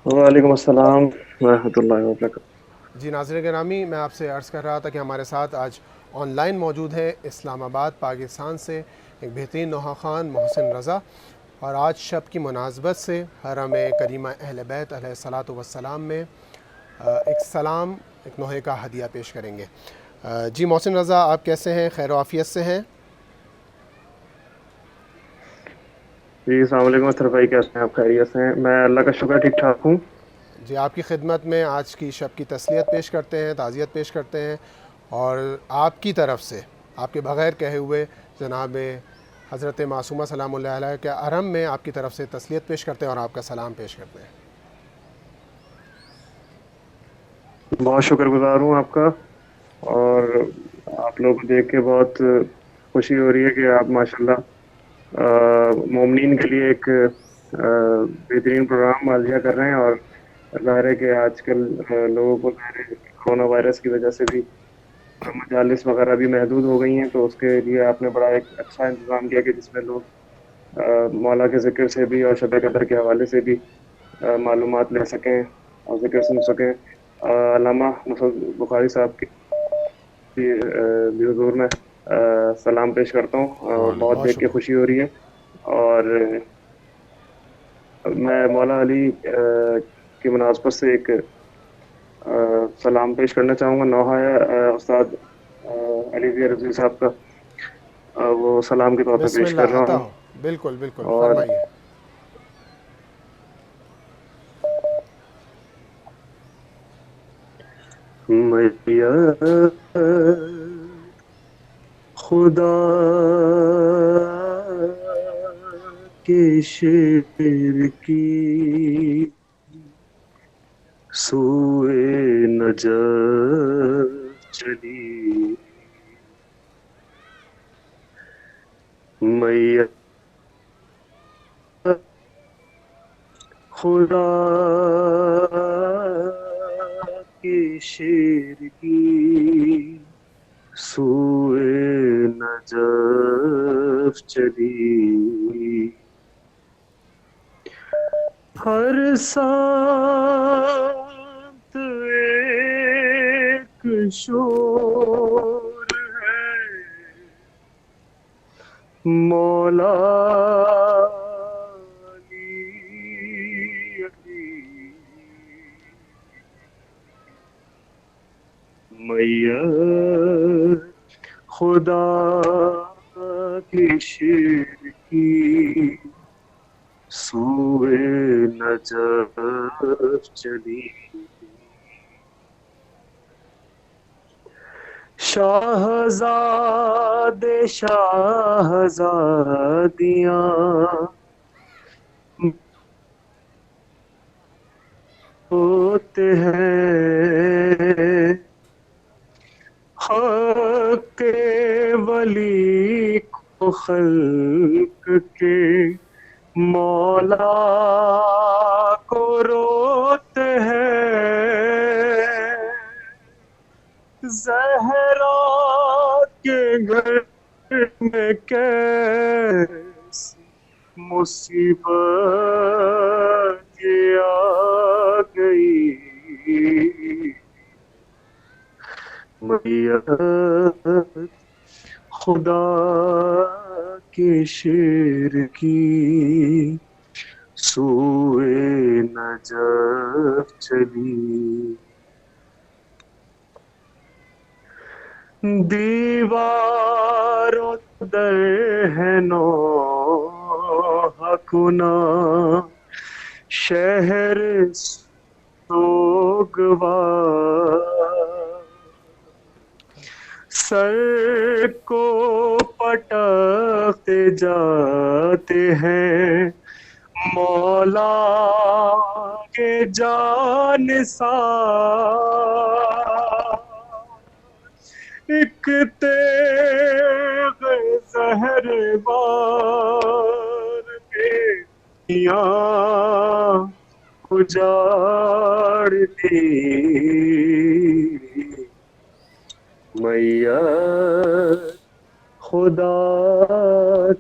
وعلیکم السلام ورحمۃ اللہ وبرکاتہ. جی ناظرین گرامی, میں آپ سے عرض کر رہا تھا کہ ہمارے ساتھ آج آن لائن موجود ہے اسلام آباد پاکستان سے ایک بہترین نوحہ خان محسن رضا, اور آج شب کی مناسبت سے حرم کریمہ اہل بیت علیہ الصلاۃ والسلام میں ایک سلام, ایک نوحے کا ہدیہ پیش کریں گے. جی محسن رضا, آپ کیسے ہیں؟ خیر و عافیت سے ہیں؟ جی السلام علیکم اطہر بھائی, کیسے ہیں آپ؟ خیریت سے ہیں؟ میں اللہ کا شکر ٹھیک ٹھاک ہوں. جی آپ کی خدمت میں آج کی شب کی تسلیت پیش کرتے ہیں, تعزیت پیش کرتے ہیں, اور آپ کی طرف سے آپ کے بغیر کہے ہوئے جناب حضرت معصومہ سلام اللہ علیہ کے حرم میں آپ کی طرف سے تسلیت پیش کرتے ہیں اور آپ کا سلام پیش کرتے ہیں. بہت شکر گزار ہوں آپ کا, اور آپ لوگ کو دیکھ کے بہت خوشی ہو رہی ہے کہ آپ ماشاءاللہ مومنین کے لیے ایک بہترین پروگرام مہیا کر رہے ہیں. اور ظاہر ہے کہ آج کل لوگوں کو کورونا وائرس کی وجہ سے بھی مجالس وغیرہ بھی محدود ہو گئی ہیں, تو اس کے لیے آپ نے بڑا ایک اچھا انتظام کیا کہ جس میں لوگ مولا کے ذکر سے بھی اور شب قدر کے حوالے سے بھی معلومات لے سکیں اور ذکر سن سکیں. علامہ مصعب بخاری صاحب کی حضور میں سلام پیش کرتا ہوں, بہت دیکھ کے خوشی ہو رہی ہے. اور میں مولا علی کی مناسبت سے ایک سلام پیش کرنا چاہوں گا. نوحہ ہے استاد علی رضوی صاحب کا, وہ سلام کے طور پہ پیش کر رہا ہوں. بالکل بالکل, فرمائیے. خدا کے شیر کی سوئے نجف چلی, میں خدا کے شیر کی سوئے نجف چلی, ہر ساتھ ایک شور ہے مولا علی میت خدا کی شیر کی سوئے نجف چلی، شاہزادے شاہزادیاں ہوتے ہیں، حق کے ولی کو خلق کے مولا کو روتے ہیں، زہرا کے گھر میں کیسی مصیبت یہ آ گئی، میت خدا کے شیر کی سوئے نجف چلی، دیواروں در ہے نوحہ کناں شہر سوگوار، سر کو پٹکتے جاتے ہیں مولا کے جانثار، ایک تیغ زہر بار کے یہاں اجاڑ دی، میت خدا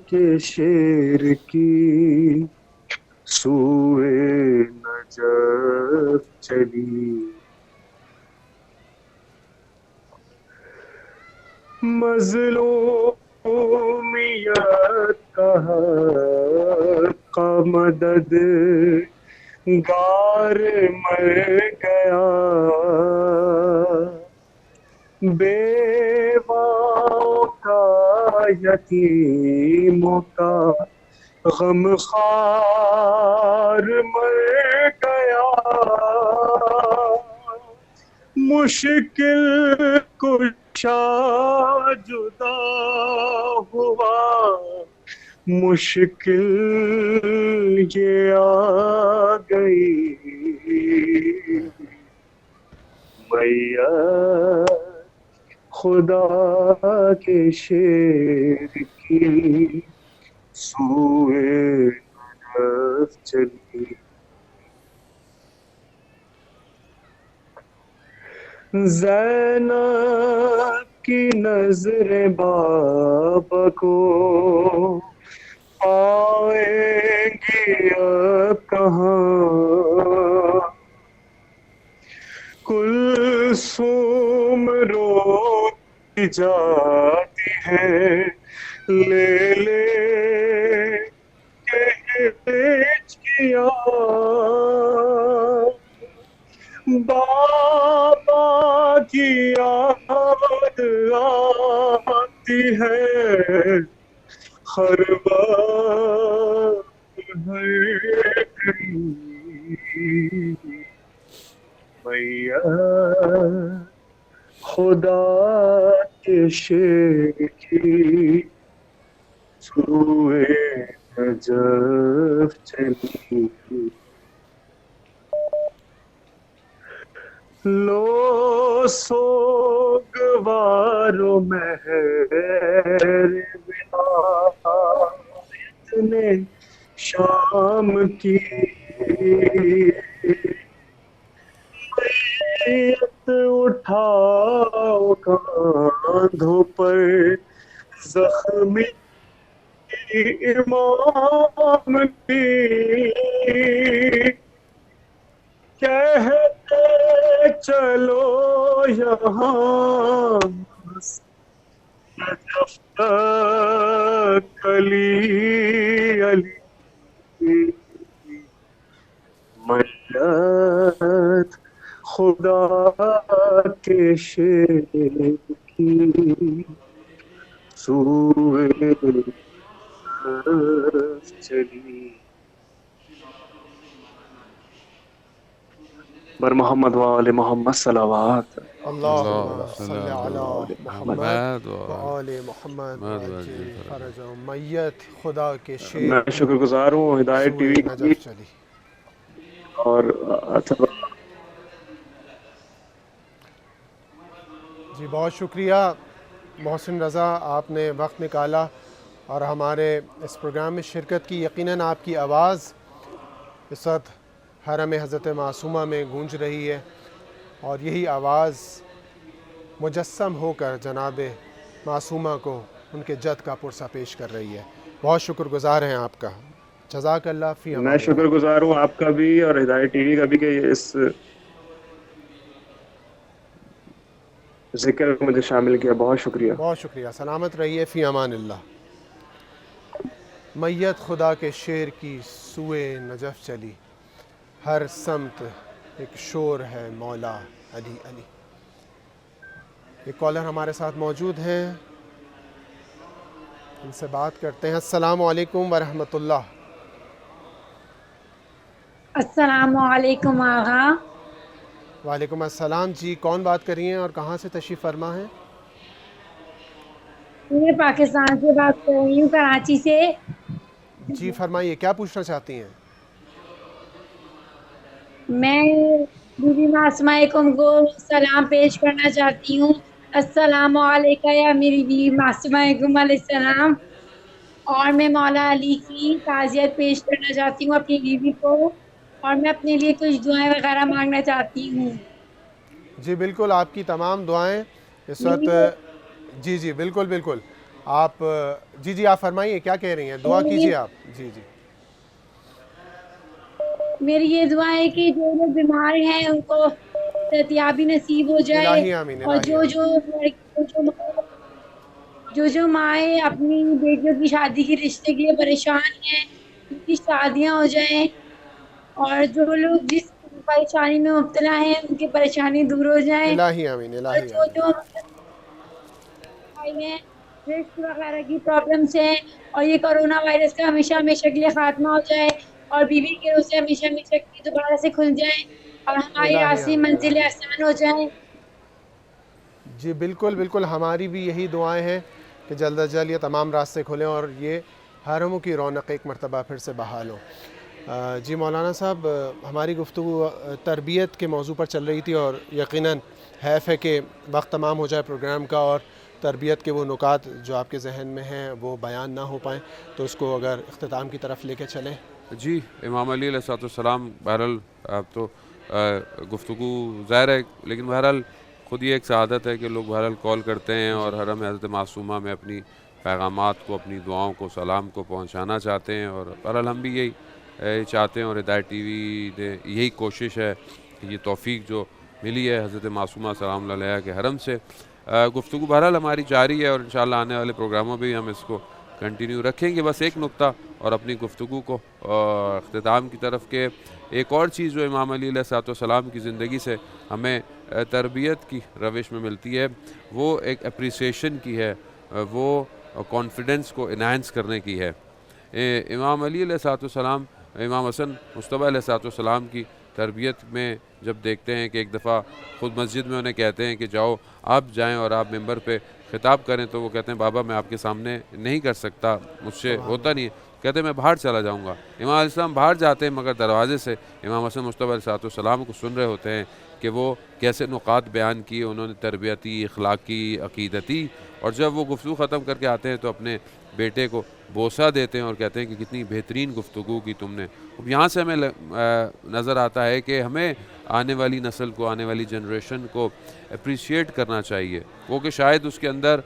کے شیر کی سوئے نجف چلی، مظلومیت کا حق کا مدد گار مر گیا، بیواؤں کا یتیموں کا غم خوار مر گیا، مشکل کشا جدا ہوا، مشکل یہ آ گئی، میت خدا کے شیر کی سوئے نجف چلی، زینب کی نظر بابا کو پائیں گی اب کہاں، کلثوم روتی جاتی ہے لے لے کے ہچکیاں، بابا کی یاد آتی ہے ہر وقت ہر گھڑی، میت خدا کے شیر کی سوئے نجف چلی، لو سوگوارو مہر ولایت نے شام کی، میت اٹھاؤ کاندھوں پر زخمی امام کی، کہتے چلو یہاں نجف تک علی علی، میت خدا کے شیر کی سوئے چلی بر محمد وآل محمد صلوات اللہم صلی علی محمد وآل محمد وعجل فرجہم. میت خدا کے شیر میں شکر گزار ہوں ہدایت ٹی وی کی چلی. اور جی بہت شکریہ محسن رضا، آپ نے وقت نکالا اور ہمارے اس پروگرام میں شرکت کی. یقیناً آپ کی آواز اس وقت حرم حضرت معصومہ میں گونج رہی ہے اور یہی آواز مجسم ہو کر جناب معصومہ کو ان کے جد کا پرسہ پیش کر رہی ہے. بہت شکر گزار ہیں آپ کا. جزاک اللہ فی امان. میں شکر گزار ہوں آپ کا بھی اور ہدایت ٹی وی کا بھی کہ اس ذکر میں مجھے شامل کیا. بہت شکریہ. بہت شکریہ. سلامت رہیے. فی امان اللہ. میت خدا کے شیر کی سوئے نجف چلی، ہر سمت ایک شور ہے مولا علی علی. ایک کالر ہمارے ساتھ موجود ہیں، ان سے بات کرتے ہیں. السلام علیکم ورحمۃ اللہ. السلام علیکم آغا. وعلیکم السلام. جی کون بات کر رہی ہیں اور کہاں سے تشریف فرما ہیں؟ میں پاکستان سے بات کر رہی ہوں، کراچی سے. جی فرمائیے، کیا پوچھنا چاہتی ہیں؟ میں بی بی معصومہ کو سلام پیش کرنا چاہتی ہوں. السلام علیکم یا میری بیوی معصومہ علیہ السلام. اور میں مولا علی کی تعزیت پیش کرنا چاہتی ہوں اپنی بیوی کو، اور میں اپنے لیے کچھ دعائیں وغیرہ مانگنا چاہتی ہوں. جی بالکل، آپ کی تمام دعائیں اس وقت. جی جی بالکل بالکل. آپ جی آپ فرمائیے کیا کہہ رہی ہیں، دعا کیجیے آپ. جی جی. میری یہ دعا ہے کہ جو لوگ بیمار ہیں ان کو صحتیابی نصیب ہو جائے. الہی آمین. اور جو مائیں اپنی بیٹیوں کی شادی کے رشتے کے لیے پریشان ہیں ان کی شادیاں ہو جائیں، اور جو لوگ جس پریشانی میں مبتلا ہیں ان کی پریشانی دور ہو جائیں. الہی آمین. الہی آمین. جو رزق وغیرہ کی پرابلمس ہیں، اور یہ کرونا وائرس کا ہمیشہ ہمیشہ کے لیے خاتمہ ہو جائے، اور بیوی کے روزے ہمیشہ ہمیشہ کے لیے دوبارہ سے کھل جائیں، اور ہماری راستہ منزل آسان ہو جائیں. جی بالکل بالکل. ہماری بھی یہی دعائیں ہیں کہ جلد از جلد یہ تمام راستے کھلیں اور یہ حرموں کی رونق ایک مرتبہ پھر سے بحال ہو. جی مولانا صاحب، ہماری گفتگو تربیت کے موضوع پر چل رہی تھی اور یقیناً حیف ہے کہ وقت تمام ہو جائے پروگرام کا اور تربیت کے وہ نکات جو آپ کے ذہن میں ہیں وہ بیان نہ ہو پائیں، تو اس کو اگر اختتام کی طرف لے کے چلیں. جی امام علی علیہ السلام، بہرحال اب تو گفتگو ظاہر ہے، لیکن بہرحال خود یہ ایک سعادت ہے کہ لوگ بہرحال کال کرتے ہیں اور حرم حضرت معصومہ میں اپنی پیغامات کو، اپنی دعاؤں کو، سلام کو پہنچانا چاہتے ہیں. اور بہرحال ہم بھی یہی چاہتے ہیں، اور ہدایت ٹی وی نے یہی کوشش ہے کہ یہ توفیق جو ملی ہے حضرت معصومہ سلام اللہ علیہ کے حرم سے، گفتگو بہرحال ہماری جاری ہے اور انشاءاللہ آنے والے پروگراموں میں بھی ہم اس کو کنٹینیو رکھیں گے. بس ایک نقطہ اور اپنی گفتگو کو اختتام کی طرف، کہ ایک اور چیز جو امام علی علیہ السلام کی زندگی سے ہمیں تربیت کی روش میں ملتی ہے، وہ ایک اپریسیشن کی ہے، وہ کانفیڈنس کو انہینس کرنے کی ہے. امام علی علیہ السلام، امام حسن مصطفیٰ علیہ السلام کی تربیت میں جب دیکھتے ہیں کہ ایک دفعہ خود مسجد میں انہیں کہتے ہیں کہ جاؤ آپ جائیں اور آپ ممبر پہ خطاب کریں، تو وہ کہتے ہیں بابا میں آپ کے سامنے نہیں کر سکتا، مجھ سے ہوتا نہیں ہے. کہتے ہیں میں باہر چلا جاؤں گا. امام علیہ السلام باہر جاتے ہیں، مگر دروازے سے امام حسن مصطفیٰ علیہ السلام کو سن رہے ہوتے ہیں کہ وہ کیسے نقات بیان کیے انہوں نے، تربیتی، اخلاقی، عقیدتی. اور جب وہ گفتگو ختم کر کے آتے ہیں تو اپنے بیٹے کو بوسہ دیتے ہیں اور کہتے ہیں کہ کتنی بہترین گفتگو کی تم نے. اب یہاں سے ہمیں نظر آتا ہے کہ ہمیں آنے والی نسل کو، آنے والی جنریشن کو اپریشیٹ کرنا چاہیے. وہ کہ شاید اس کے اندر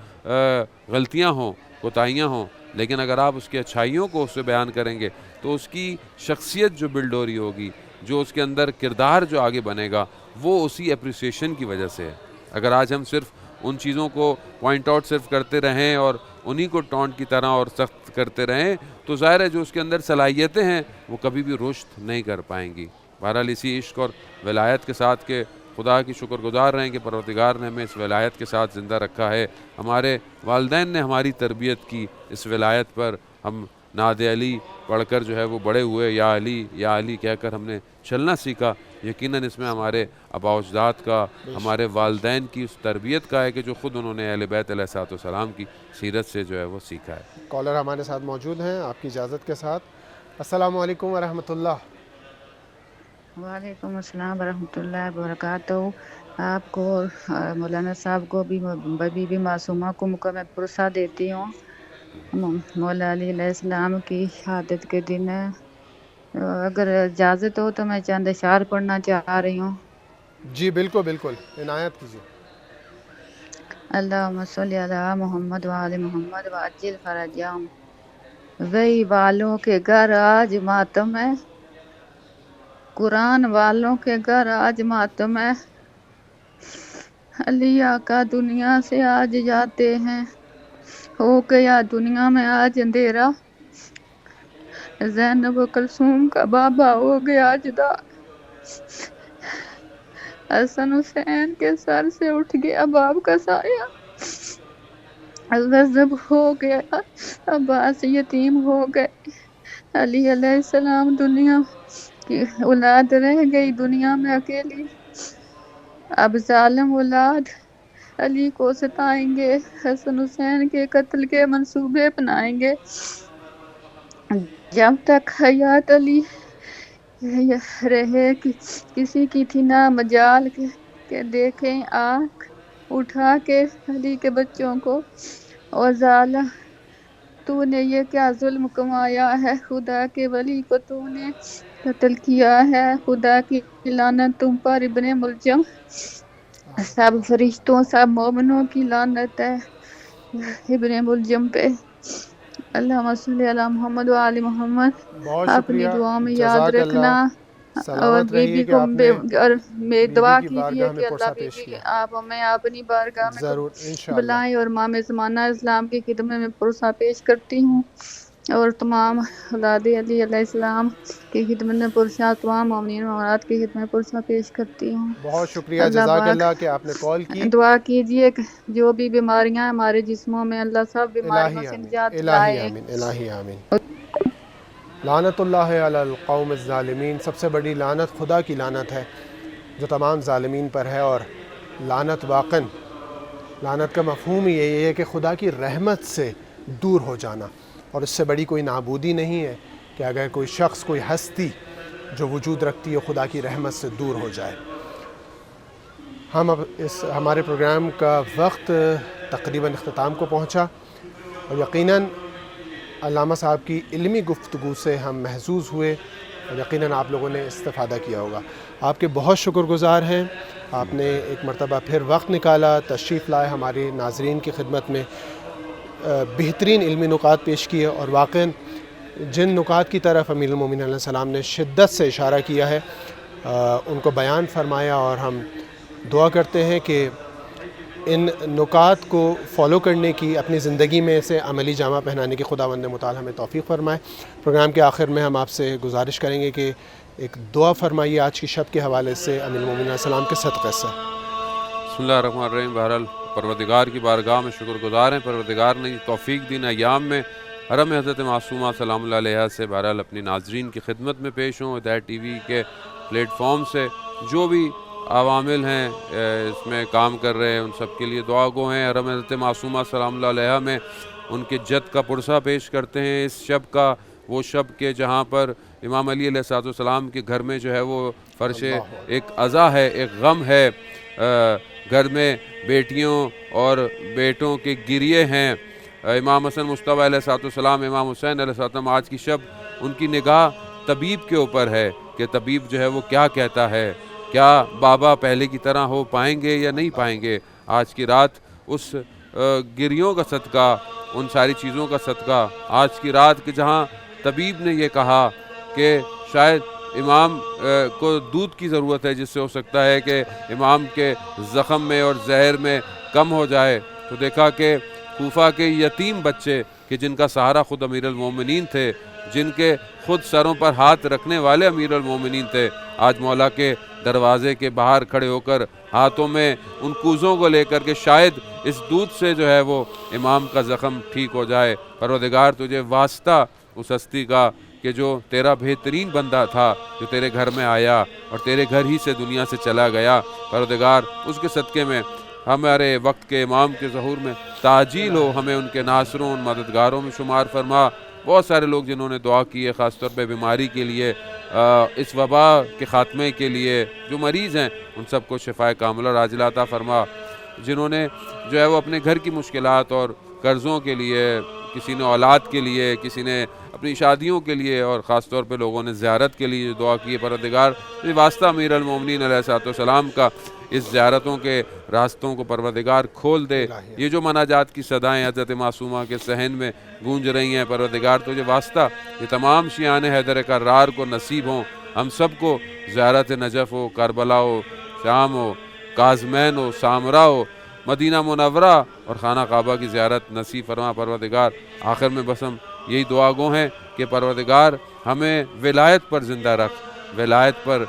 غلطیاں ہوں، کوتاہیاں ہوں، لیکن اگر آپ اس کی اچھائیوں کو اس سے بیان کریں گے تو اس کی شخصیت جو بلڈ ہو رہی ہوگی، جو اس کے اندر کردار جو آگے بنے گا، وہ اسی اپریسیشن کی وجہ سے ہے. اگر آج ہم صرف ان چیزوں کو پوائنٹ آؤٹ صرف کرتے رہیں اور انہی کو ٹونٹ کی طرح اور سخت کرتے رہیں، تو ظاہر ہے جو اس کے اندر صلاحیتیں ہیں وہ کبھی بھی رشد نہیں کر پائیں گی. بہرحال اسی عشق اور ولایت کے ساتھ کہ خدا کی شکر گزار رہیں کہ پروردگار نے ہمیں اس ولایت کے ساتھ زندہ رکھا ہے. ہمارے والدین نے ہماری تربیت کی اس ولایت پر. ہم نعت علی پڑھ کر جو ہے وہ بڑے ہوئے, یا علی کہہ کر ہم نے چلنا سیکھا. یقیناً اس میں ہمارے آباء و اجداد کا, ہمارے والدین کی اس تربیت کا ہے کہ جو خود انہوں نے اہل بیت علیہ الصلوۃ والسلام کی سیرت سے جو ہے وہ سیکھا ہے. کالر ہمارے ساتھ موجود ہیں آپ کی اجازت کے ساتھ. السلام علیکم ورحمۃ اللہ. وعلیکم السلام ورحمۃ اللہ وبرکاتہ. آپ کو اور مولانا صاحب کو بھی بی بی معصومہ کو مکمل پرسہ دیتی ہوں. مولا علی علیہ السلام کی شہادت کے دن ہے. اگر اجازت ہو تو میں چند اشعار پڑھنا چاہ رہی ہوں. جی بالکل بالکل, عنایت کیجیے. اللہم صلی علی محمد وآل محمد وعجل فرجہم. وہی والوں کے گھر آج ماتم ہے, قرآن والوں کے گھر آج ماتم ہے. علی آقا دنیا سے آج جاتے ہیں, ہو گیا دنیا میں آج اندھیرا. زینب و کلثوم کا بابا ہو گیا جدا, حسن حسین کے سر سے اٹھ گیا باپ کا سایہ. غضب ہو گیا, عباس یتیم ہو گئے. علی علیہ السلام دنیا کی اولاد رہ گئی دنیا میں اکیلی. اب ظالم اولاد علی کو ستائیں گے, حسن حسین کے قتل کے منصوبے بنائیں گے. جب تک حیات علی رہے کسی کی تھی نہ مجال کہ دیکھیں آنکھ اٹھا کے علی کے بچوں کو. اور ظالم تو نے یہ کیا ظلم کمایا ہے, خدا کے ولی کو تو نے قتل کیا ہے. خدا کی لعنت تم پر ابن ملجم, سب فرشتوں سب مومنوں کی لعنت ہے ابن ملجم پہ. اللہم صلی علی محمد و آل محمد. اپنی دعاؤں میں یاد رکھنا, اور بی بی کو اور میں دعا کیجیے کہ اللہ بی بی آپ ہمیں اپنی بارگاہ میں بلائیں. اور امام زمانہ اسلام کی خدمت میں پرسہ پیش کرتی ہوں, اور تمام اولاد علی علیہ السلام کی خدمت میں پرسہ, تمام مومنین مومنات کی خدمت میں پرسہ پیش کرتی ہوں. بہت شکریہ, جزاک اللہ کہ آپ نے کال کی. دعا کیجیے کہ جو بھی بیماریاں ہمارے جسموں میں, اللہ سب بیماریوں سے نجات دلائے. الہی آمین, الہی آمین. لعنت اللہ علی القوم الظالمین. سب سے بڑی لعنت خدا کی لعنت ہے جو تمام ظالمین پر ہے. اور لعنت واقعاً, لعنت کا مفہوم ہی یہی ہے کہ خدا کی رحمت سے دور ہو جانا, اور اس سے بڑی کوئی نابودی نہیں ہے کہ اگر کوئی شخص, کوئی ہستی جو وجود رکھتی ہے خدا کی رحمت سے دور ہو جائے. ہم اب ہمارے پروگرام کا وقت تقریباً اختتام کو پہنچا, اور یقیناً علامہ صاحب کی علمی گفتگو سے ہم محظوظ ہوئے, اور یقیناً آپ لوگوں نے استفادہ کیا ہوگا. آپ کے بہت شکر گزار ہیں. آپ نے ایک مرتبہ پھر وقت نکالا, تشریف لائے, ہمارے ناظرین کی خدمت میں بہترین علمی نکات پیش کیے. اور واقعاً جن نکات کی طرف امیر المومنین علیہ السلام نے شدت سے اشارہ کیا ہے ان کو بیان فرمایا, اور ہم دعا کرتے ہیں کہ ان نکات کو فالو کرنے کی, اپنی زندگی میں اسے عملی جامہ پہنانے کی خداوند متعال ہمیں توفیق فرمائے. پروگرام کے آخر میں ہم آپ سے گزارش کریں گے کہ ایک دعا فرمائیے آج کی شب کے حوالے سے امیر المومنین علیہ السلام کے صدقے سے. بسم اللہ الرحمن الرحیم. بہرحال پروردگار کی بارگاہ میں شکر گزار ہیں. پروردگار نے توفیق دین ایام میں حرم حضرت معصومہ سلام اللہ علیہ سے بہرحال اپنی ناظرین کی خدمت میں پیش ہوں. ہدایت ٹی وی کے پلیٹ فارم سے جو بھی عوامل ہیں اس میں کام کر رہے ہیں, ان سب کے لیے دعا گو ہیں. حرم حضرت معصومہ سلام اللہ علیہ میں ان کے جد کا پرسہ پیش کرتے ہیں. اس شب کا وہ شب کے جہاں پر امام علی علیہ الصلوۃ والسلام کے گھر میں جو ہے وہ فرش ایک عزا ہے, ایک غم ہے. گھر میں بیٹیوں اور بیٹوں کے گریے ہیں. امام حسن مصطفیٰ علیہ الصلوۃ والسلام, امام حسین علیہ السلام, آج کی شب ان کی نگاہ طبیب کے اوپر ہے کہ طبیب جو ہے وہ کیا کہتا ہے, کیا بابا پہلے کی طرح ہو پائیں گے یا نہیں پائیں گے. آج کی رات اس گریوں کا صدقہ, ان ساری چیزوں کا صدقہ, آج کی رات کہ جہاں طبیب نے یہ کہا کہ شاید امام کو دودھ کی ضرورت ہے جس سے ہو سکتا ہے کہ امام کے زخم میں اور زہر میں کم ہو جائے, تو دیکھا کہ کوفہ کے یتیم بچے کہ جن کا سہارا خود امیر المومنین تھے, جن کے خود سروں پر ہاتھ رکھنے والے امیر المومنین تھے, آج مولا کے دروازے کے باہر کھڑے ہو کر ہاتھوں میں ان کوزوں کو لے کر کے شاید اس دودھ سے جو ہے وہ امام کا زخم ٹھیک ہو جائے۔ پروردگار تجھے واسطہ اس ہستی کا کہ جو تیرا بہترین بندہ تھا، جو تیرے گھر میں آیا اور تیرے گھر ہی سے دنیا سے چلا گیا، پروردگار اس کے صدقے میں ہمارے وقت کے امام کے ظہور میں تعجیل ہو، ہمیں ان کے ناصروں، ان مددگاروں میں شمار فرما۔ بہت سارے لوگ جنہوں نے دعا کی ہے خاص طور پہ بیماری کے لیے، اس وبا کے خاتمے کے لیے، جو مریض ہیں ان سب کو شفائے کاملہ اور عاجلہ عطا فرما۔ جنہوں نے جو ہے وہ اپنے گھر کی مشکلات اور قرضوں کے لیے، کسی نے اولاد کے لیے، کسی نے اپنی شادیوں کے لیے، اور خاص طور پہ لوگوں نے زیارت کے لیے دعا کی ہے، پروردگار واسطہ امیر المومنین علیہ الصلوۃ والسلام کا اس زیارتوں کے راستوں کو پروردگار کھول دے۔ یہ جو مناجات کی صدائیں حضرت معصومہ کے صحن میں گونج رہی ہیں، پروردگار تجھے واسطہ یہ تمام شیعان حیدر کرار کو نصیب ہوں۔ ہم سب کو زیارت نجف ہو، کربلا ہو، شام ہو، کاظمین ہو، سامرا ہو، مدینہ منورہ اور خانہ کعبہ کی زیارت نصیب فرما پروردگار۔ آخر میں بس ہم یہی دعا گو ہیں کہ پروردگار ہمیں ولایت پر زندہ رکھ، ولایت پر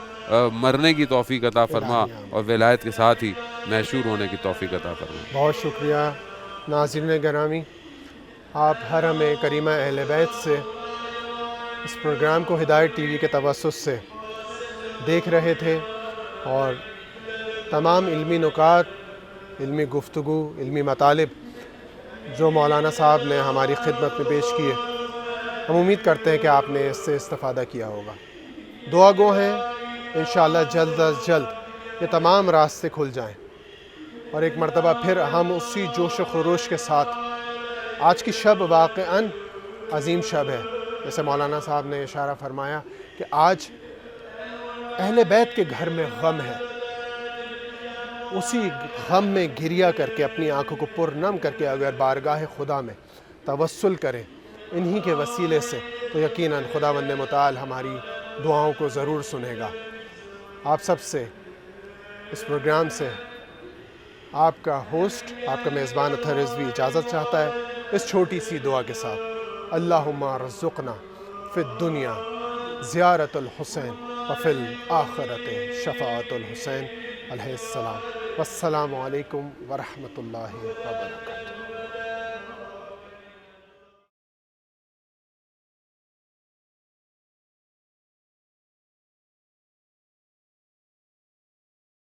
مرنے کی توفیق عطا فرما، اور ولایت کے ساتھ ہی محشور ہونے کی توفیق عطا فرما۔ بہت شکریہ ناظرین گرامی، آپ حرم کریمہ اہل بیت سے اس پروگرام کو ہدایت ٹی وی کے توسط سے دیکھ رہے تھے، اور تمام علمی نکات، علمی گفتگو، علمی مطالب جو مولانا صاحب نے ہماری خدمت میں پیش کیے، ہم امید کرتے ہیں کہ آپ نے اس سے استفادہ کیا ہوگا۔ دعا گو ہیں انشاءاللہ جلد از جلد یہ تمام راستے کھل جائیں، اور ایک مرتبہ پھر ہم اسی جوش و خروش کے ساتھ، آج کی شب واقعاً عظیم شب ہے، جیسے مولانا صاحب نے اشارہ فرمایا کہ آج اہل بیت کے گھر میں غم ہے، اسی غم میں گریہ کر کے اپنی آنکھوں کو پرنم کر کے اگر بارگاہ خدا میں توسل کریں انہی کے وسیلے سے، تو یقیناً خداوند متعال ہماری دعاؤں کو ضرور سنے گا۔ آپ سب سے اس پروگرام سے آپ کا ہوسٹ، آپ کا میزبان اطہر رضوی اجازت چاہتا ہے اس چھوٹی سی دعا کے ساتھ۔ اللہم رزقنا فی الدنیا زیارت الحسین وفی الآخرت شفاعت الحسین علیہ السلام۔ والسلام علیکم ورحمۃ اللہ وبرکاتہ۔